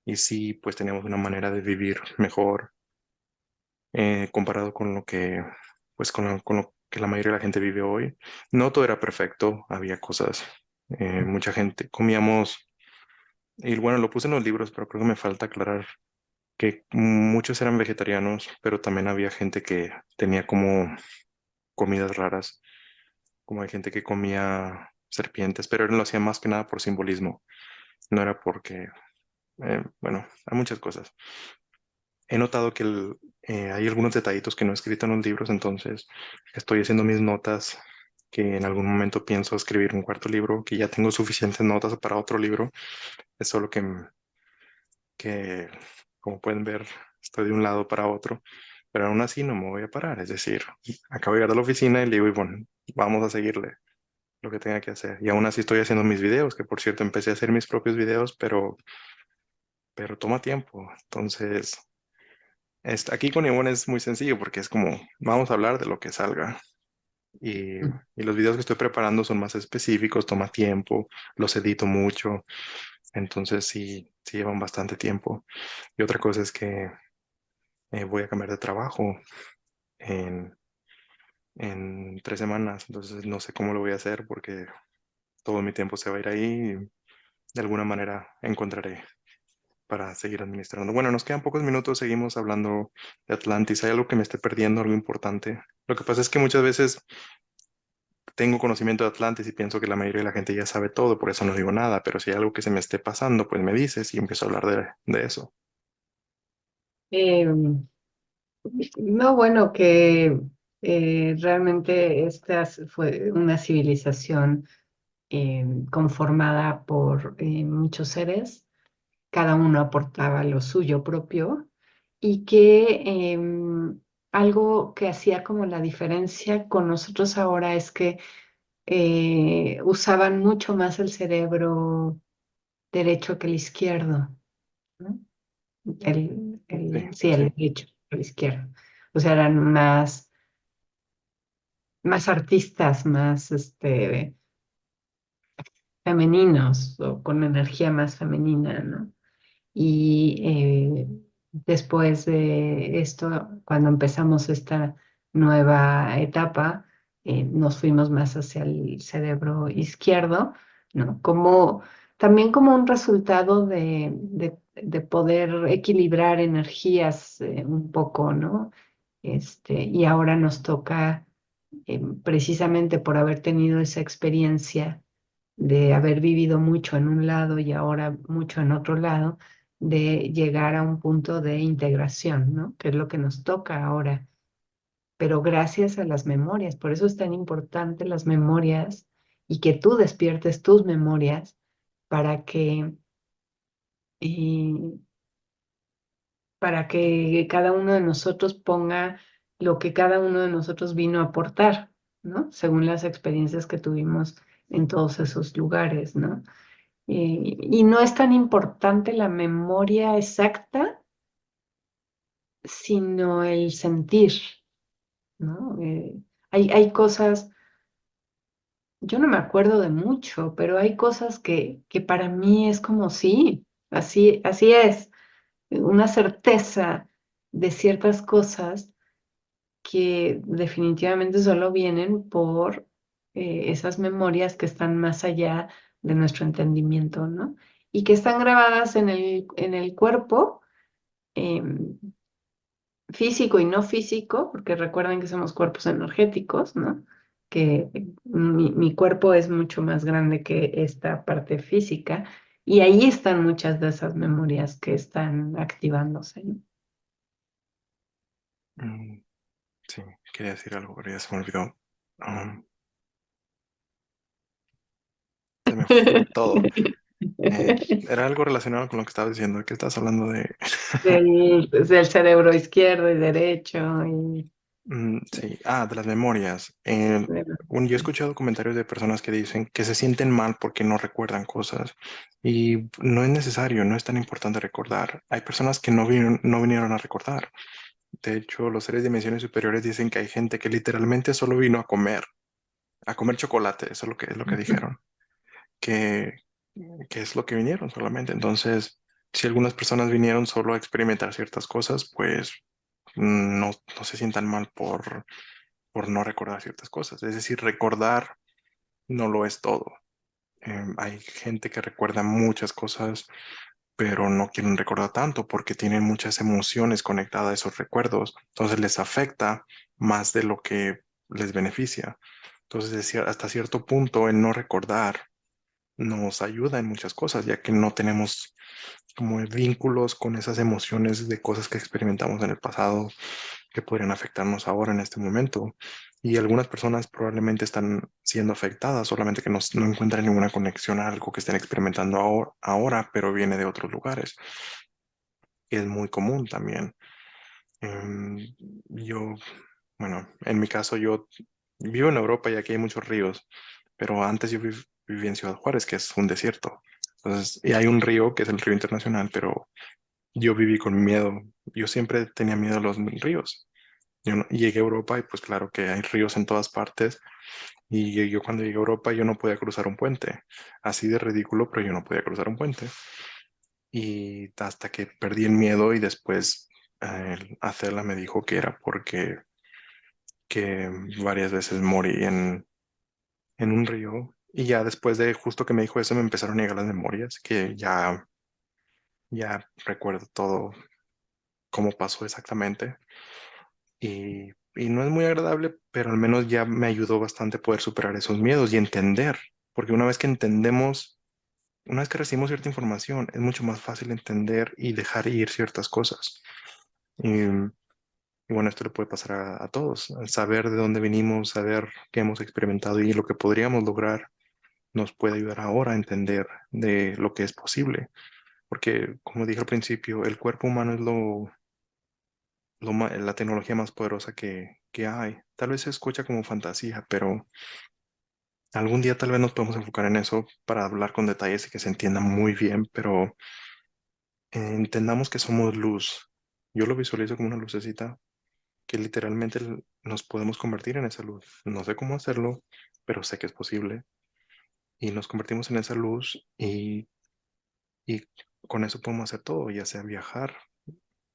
Speaker 2: y sí, pues teníamos una manera de vivir mejor comparado con lo que, pues con lo que la mayoría de la gente vive hoy. No todo era perfecto, había cosas, mucha gente, comíamos, y bueno, lo puse en los libros, pero creo que me falta aclarar que muchos eran vegetarianos, pero también había gente que tenía como comidas raras, como hay gente que comía serpientes, pero él lo hacía más que nada por simbolismo, no era porque, bueno, hay muchas cosas. He notado que hay algunos detallitos que no he escrito en los libros, entonces estoy haciendo mis notas, que en algún momento pienso escribir un cuarto libro, que ya tengo suficientes notas para otro libro, es solo que como pueden ver, estoy de un lado para otro, pero aún así no me voy a parar, es decir, acabo de llegar a la oficina y le digo, y bueno, vamos a seguirle lo que tenga que hacer. Y aún así estoy haciendo mis videos, que por cierto empecé a hacer mis propios videos, pero toma tiempo, entonces... Aquí con Ivonne es muy sencillo porque es como, vamos a hablar de lo que salga. Y,
Speaker 1: ujú.
Speaker 2: y los videos que estoy preparando son más específicos, toma tiempo, los edito mucho, entonces sí, sí llevan bastante tiempo. Y otra cosa es que voy a cambiar de trabajo en, en 3 semanas, entonces no sé cómo lo voy a hacer porque todo mi tiempo se va a ir ahí y de alguna manera encontraré para seguir administrando. Bueno, nos quedan pocos minutos, seguimos hablando de Atlantis. ¿Hay algo que me esté perdiendo, algo importante? Lo que pasa es que muchas veces tengo conocimiento de Atlantis y pienso que la mayoría de la gente ya sabe todo, por eso no digo nada, pero si hay algo que se me esté pasando, pues me dices y empiezo a hablar de eso.
Speaker 1: Em, no, bueno, que realmente esta fue una civilización conformada por muchos seres, cada uno aportaba lo suyo propio y que algo que hacía como la diferencia con nosotros ahora es que usaban mucho más el cerebro derecho que el izquierdo, ¿no?
Speaker 2: Sí,
Speaker 1: Sí,
Speaker 2: sí,
Speaker 1: el derecho, el izquierdo. O sea, eran más artistas, más femeninos o con energía más femenina, ¿no? Y después de esto, cuando empezamos esta nueva etapa, nos fuimos más hacia el cerebro izquierdo, ¿no? También como un resultado de poder equilibrar energías un poco, ¿no? Y ahora nos toca, precisamente por haber tenido esa experiencia de haber vivido mucho en un lado y ahora mucho en otro lado, de llegar a un punto de integración, ¿no? Que es lo que nos toca ahora, pero gracias a las memorias. Por eso es tan importante las memorias y que tú despiertes tus memorias para que, eh, para que cada uno de nosotros ponga lo que cada uno de nosotros vino a aportar, ¿no? Según las experiencias que tuvimos en todos esos lugares, ¿no? Y no es tan importante la memoria exacta, sino el sentir, ¿no? Hay cosas, yo no me acuerdo de mucho, pero hay cosas que para mí es como sí, así es, una certeza de ciertas cosas que definitivamente solo vienen por esas memorias que están más allá de nuestro entendimiento, ¿no? Y que están grabadas en el cuerpo, em, físico y no físico, porque recuerden que somos cuerpos energéticos, ¿no? Que mi cuerpo es mucho más grande que esta parte física, y ahí están muchas de esas memorias que están activándose, ¿no?
Speaker 2: Mm, sí, quería decir algo, pero ya se me olvidó. Um, Se me fue todo. Era algo relacionado con lo que estabas diciendo. ¿Qué estás hablando de?
Speaker 1: Del cerebro izquierdo y derecho. Y,
Speaker 2: Sí, de las memorias. Yo he escuchado comentarios de personas que dicen que se sienten mal porque no recuerdan cosas y no es necesario, no es tan importante recordar. Hay personas que no vinieron a recordar. De hecho, los seres de dimensiones superiores dicen que hay gente que literalmente solo vino a comer chocolate, eso es lo que dijeron, que, que es lo que vinieron solamente. Entonces, si algunas personas vinieron solo a experimentar ciertas cosas, pues no se sientan mal por no recordar ciertas cosas. Es decir, recordar no lo es todo. Hay gente que recuerda muchas cosas, pero no quieren recordar tanto porque tienen muchas emociones conectadas a esos recuerdos. Entonces les afecta más de lo que les beneficia. Entonces, hasta cierto punto, el no recordar nos ayuda en muchas cosas, ya que no tenemos como vínculos con esas emociones de cosas que experimentamos en el pasado que podrían afectarnos ahora en este momento. Y algunas personas probablemente están siendo afectadas, solamente que no encuentran ninguna conexión a algo que estén experimentando ahora, pero viene de otros lugares. Y es muy común también. Em, yo, bueno, en mi caso yo vivo en Europa y aquí hay muchos ríos, pero antes yo viví en Ciudad Juárez, que es un desierto. Entonces, y hay un río que es el río internacional, pero yo viví con miedo. Yo siempre tenía miedo a los ríos. Llegué a Europa y pues claro que hay ríos en todas partes y yo cuando llegué a Europa yo no podía cruzar un puente. Así de ridículo, pero yo no podía cruzar un puente. Y hasta que perdí el miedo y después Acela me dijo que era porque que varias veces morí en un río. Y ya después de justo que me dijo eso me empezaron a llegar las memorias, que ya recuerdo todo cómo pasó exactamente. Y no es muy agradable, pero al menos ya me ayudó bastante poder superar esos miedos y entender, porque una vez que recibimos cierta información, es mucho más fácil entender y dejar ir ciertas cosas. Y bueno, esto le puede pasar a todos. Al saber de dónde venimos, saber qué hemos experimentado y lo que podríamos lograr, nos puede ayudar ahora a entender de lo que es posible. Porque, como dije al principio, el cuerpo humano es la tecnología más poderosa que hay. Tal vez se escucha como fantasía, pero algún día tal vez nos podemos enfocar en eso para hablar con detalles y que se entienda muy bien, pero entendamos que somos luz. Yo lo visualizo como una lucecita que literalmente nos podemos convertir en esa luz. No sé cómo hacerlo, pero sé que es posible. Y nos convertimos en esa luz y con eso podemos hacer todo, ya sea viajar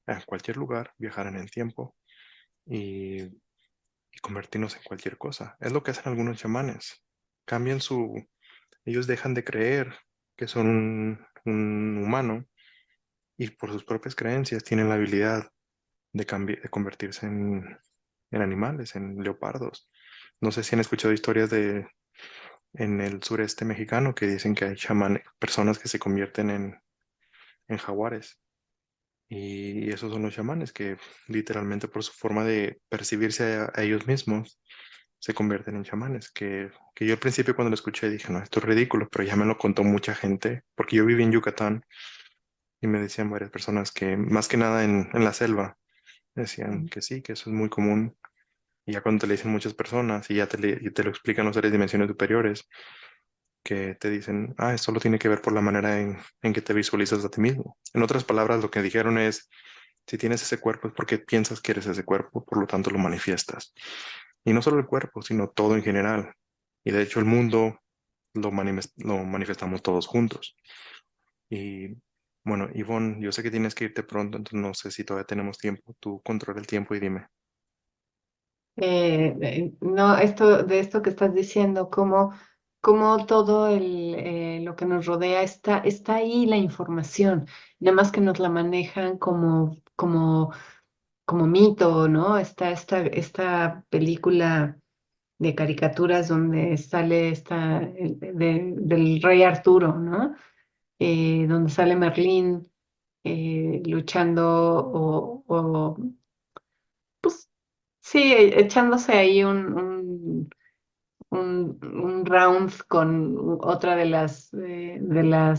Speaker 2: a cualquier lugar, viajar en el tiempo y, y convertirnos en cualquier cosa. Es lo que hacen algunos chamanes. Cambian ellos dejan de creer que son un humano y por sus propias creencias tienen la habilidad de convertirse en animales, en leopardos. No sé si han escuchado historias en el sureste mexicano que dicen que hay personas que se convierten en jaguares. Y esos son los chamanes que literalmente por su forma de percibirse a ellos mismos se convierten en chamanes. Que yo al principio cuando lo escuché dije, no, esto es ridículo, pero ya me lo contó mucha gente, porque yo viví en Yucatán y me decían varias personas que más que nada en la selva, decían que sí, que eso es muy común. Y ya cuando te lo dicen muchas personas y y te lo explican los seres de dimensiones superiores, que te dicen, ah, esto lo tiene que ver por la manera en que te visualizas a ti mismo. En otras palabras, lo que dijeron es, si tienes ese cuerpo es porque piensas que eres ese cuerpo, por lo tanto lo manifiestas. Y no solo el cuerpo, sino todo en general. Y de hecho el mundo lo manifestamos todos juntos. Y bueno, Ivonne, yo sé que tienes que irte pronto, entonces no sé si todavía tenemos tiempo. Tú controla el tiempo y dime.
Speaker 1: No, de esto que estás diciendo, cómo todo lo que nos rodea está ahí la información, nada más que nos la manejan como mito, ¿no? Está esta película de caricaturas donde sale del rey Arturo, ¿no? Donde sale Merlín luchando pues sí, echándose ahí un round con otra de las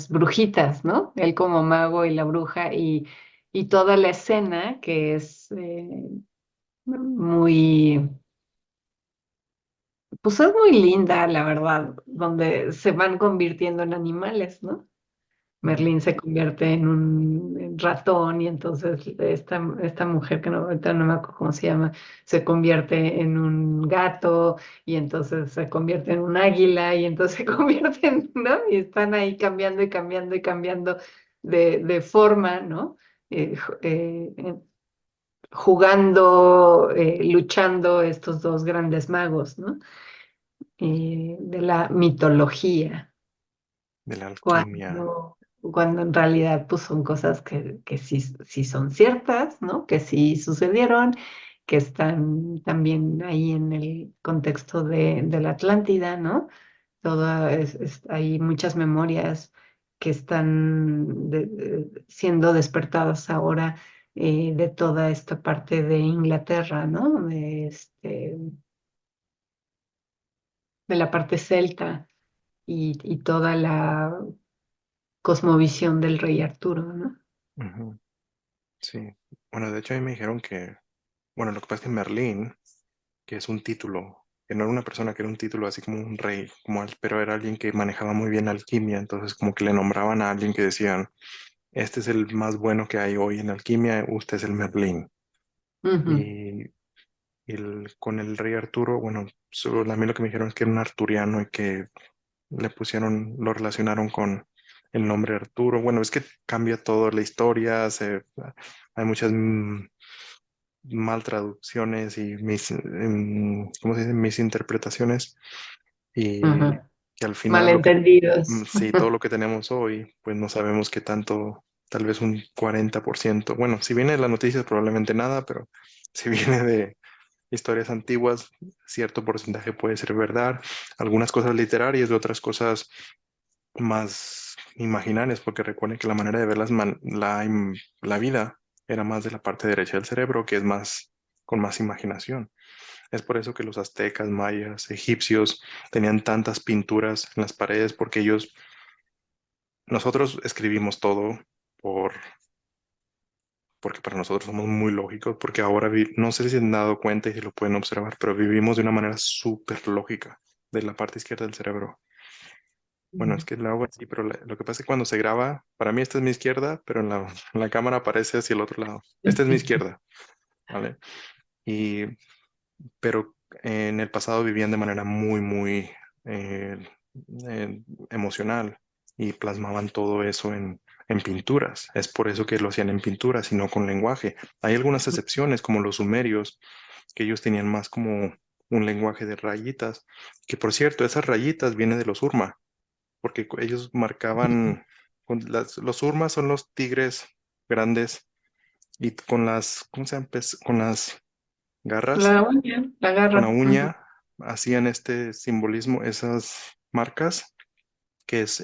Speaker 1: brujitas, ¿no? Él como mago y la bruja y toda la escena que es muy, pues es muy linda, la verdad, donde se van convirtiendo en animales, ¿no?
Speaker 2: Ujú.
Speaker 1: Merlín se convierte en un ratón y entonces esta mujer que ahorita no me acuerdo cómo se llama, se convierte en un gato y entonces se convierte en un águila y entonces se convierten, ¿no? Y están ahí cambiando y cambiando y cambiando de forma, ¿no? Jugando, luchando estos dos grandes magos, ¿no? De la mitología
Speaker 2: De la alquimia.
Speaker 1: cuando en realidad pues son cosas que sí son ciertas, ¿no? Que sí sucedieron, que están también ahí en el contexto de la Atlántida, ¿no? Hay muchas memorias que están siendo despertadas ahora de toda esta parte de Inglaterra, ¿no? De la parte celta y toda la cosmovisión del rey Arturo, ¿no?
Speaker 2: Ujú. Sí. Bueno, de hecho a mí me dijeron que, bueno, lo que pasa es que Merlín, que es un título, que no era una persona, que era un título así como un rey, pero era alguien que manejaba muy bien la alquimia, entonces como que le nombraban a alguien que decían, este es el más bueno que hay hoy en alquimia, usted es el Merlín.
Speaker 1: Ujú,
Speaker 2: Y, con el rey Arturo, bueno, a mí lo que me dijeron es que era un arturiano y que lo relacionaron con el nombre Arturo. Bueno, es que cambia todo la historia, hay muchas mal traducciones y ¿cómo se dice? Misinterpretaciones y
Speaker 1: ujú.
Speaker 2: que al final
Speaker 1: Malentendidos.
Speaker 2: sí, todo lo que tenemos hoy, pues no sabemos qué tanto, tal vez un 40%. Bueno, si viene de las noticias, probablemente nada, pero si viene de historias antiguas, cierto porcentaje puede ser verdad. Algunas cosas literarias, otras cosas más imaginarias, porque recuerden que la manera de ver la vida era más de la parte derecha del cerebro, que es más con más imaginación. Es por eso que los aztecas, mayas, egipcios tenían tantas pinturas en las paredes, porque nosotros escribimos todo por, porque para nosotros somos muy lógicos, porque ahora no sé si se han dado cuenta y si lo pueden observar, pero vivimos de una manera súper lógica de la parte izquierda del cerebro. Bueno, es que lo hago así, pero lo que pasa es que cuando se graba, para mí esta es mi izquierda, pero en la cámara aparece hacia el otro lado. Esta es mi izquierda, ¿vale? Y, pero en el pasado vivían de manera muy, muy eh, emocional y plasmaban todo eso en pinturas. Es por eso que lo hacían en pinturas y no con lenguaje. Hay algunas excepciones, como los sumerios, que ellos tenían más como un lenguaje de rayitas, que por cierto, esas rayitas vienen de los Urma porque ellos marcaban, los urmas son los tigres grandes y con ¿cómo se llama? Con las garras,
Speaker 1: La uña, la
Speaker 2: con la
Speaker 1: garra. Ujú,
Speaker 2: uña, hacían este simbolismo, esas marcas, que es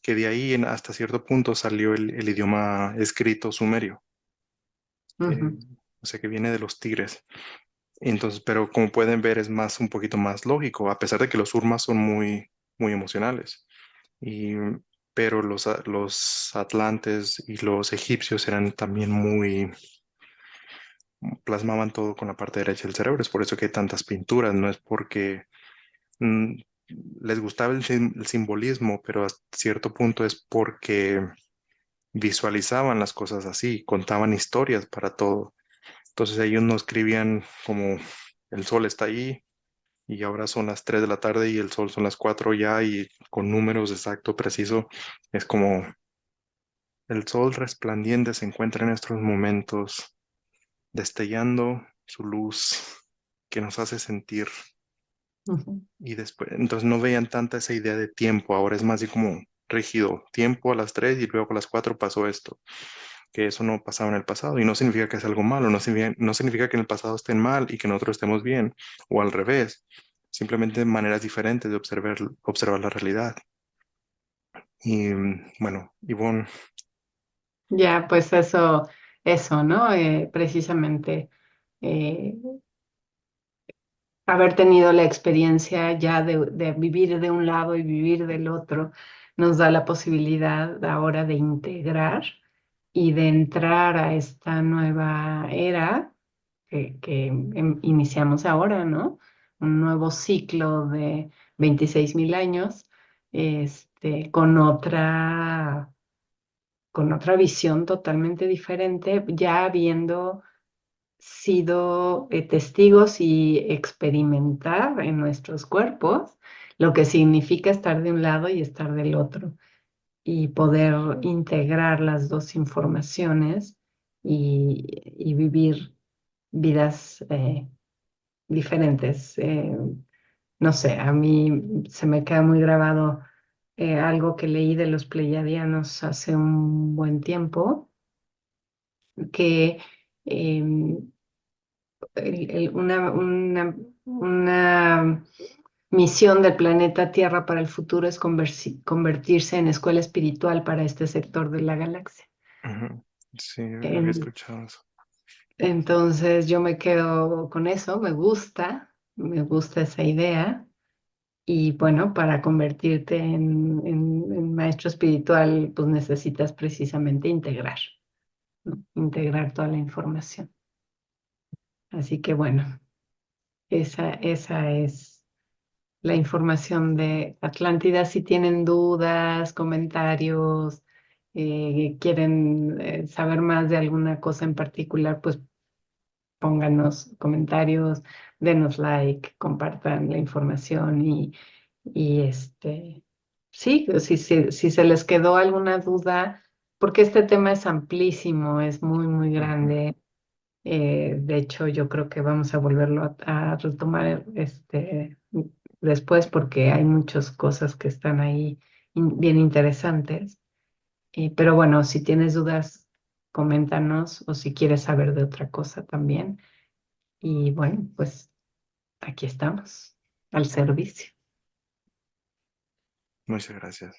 Speaker 2: que de ahí hasta cierto punto salió el idioma escrito sumerio, que,
Speaker 1: Ujú,
Speaker 2: o sea, que viene de los tigres. Entonces, pero como pueden ver, es más, un poquito más lógico, a pesar de que los surmas son muy, muy emocionales. Y, pero los atlantes y los egipcios eran también muy, plasmaban todo con la parte derecha del cerebro. Es por eso que hay tantas pinturas, no es porque mm, les gustaba el simbolismo, pero a cierto punto es porque visualizaban las cosas así, contaban historias para todo. Entonces ellos no escribían como el sol está ahí y ahora son las 3 de la tarde y el sol son las 4 ya y con números exacto, preciso. Es como el sol resplandiente se encuentra en estos momentos destellando su luz que nos hace sentir.
Speaker 1: ujú.
Speaker 2: Y después, entonces no veían tanta esa idea de tiempo, ahora es más así como rígido, tiempo a las 3 y luego a las 4 pasó esto, que eso no pasaba en el pasado y no significa que es algo malo, no significa que en el pasado estén mal y que nosotros estemos bien, o al revés, simplemente maneras diferentes de observar la realidad. Y bueno, Ivonne,
Speaker 1: Ya, pues eso, ¿no? Precisamente eh, haber tenido la experiencia ya de vivir de un lado y vivir del otro nos da la posibilidad ahora de integrar y de entrar a esta nueva era que iniciamos ahora, ¿no? Un nuevo ciclo de 26.000 años, con otra visión totalmente diferente, ya habiendo sido testigos y experimentar en nuestros cuerpos lo que significa estar de un lado y estar del otro y poder integrar las dos informaciones y vivir vidas diferentes. No sé, a mí se me queda muy grabado algo que leí de los pleiadianos hace un buen tiempo, que em, una misión del planeta Tierra para el futuro es convertirse en escuela espiritual para este sector de la galaxia.
Speaker 2: ujú, sí, había
Speaker 1: En-
Speaker 2: escuchado eso.
Speaker 1: entonces yo me quedo con eso, me gusta esa idea. Y bueno, para convertirte en maestro espiritual, pues necesitas precisamente integrar, ¿no? Integrar toda la información. Así que bueno, esa es la información de Atlántida. Si tienen dudas, comentarios, quieren saber más de alguna cosa en particular, pues pónganos comentarios, denos like, compartan la información y sí, si se les quedó alguna duda, porque este tema es amplísimo, es muy, muy
Speaker 2: Ujú.
Speaker 1: grande. De hecho, yo creo que vamos a volverlo a retomar después porque hay muchas cosas que están ahí bien interesantes. Pero bueno, si tienes dudas, coméntanos o si quieres saber de otra cosa también. Y bueno, pues aquí estamos, al servicio.
Speaker 2: Muchas gracias.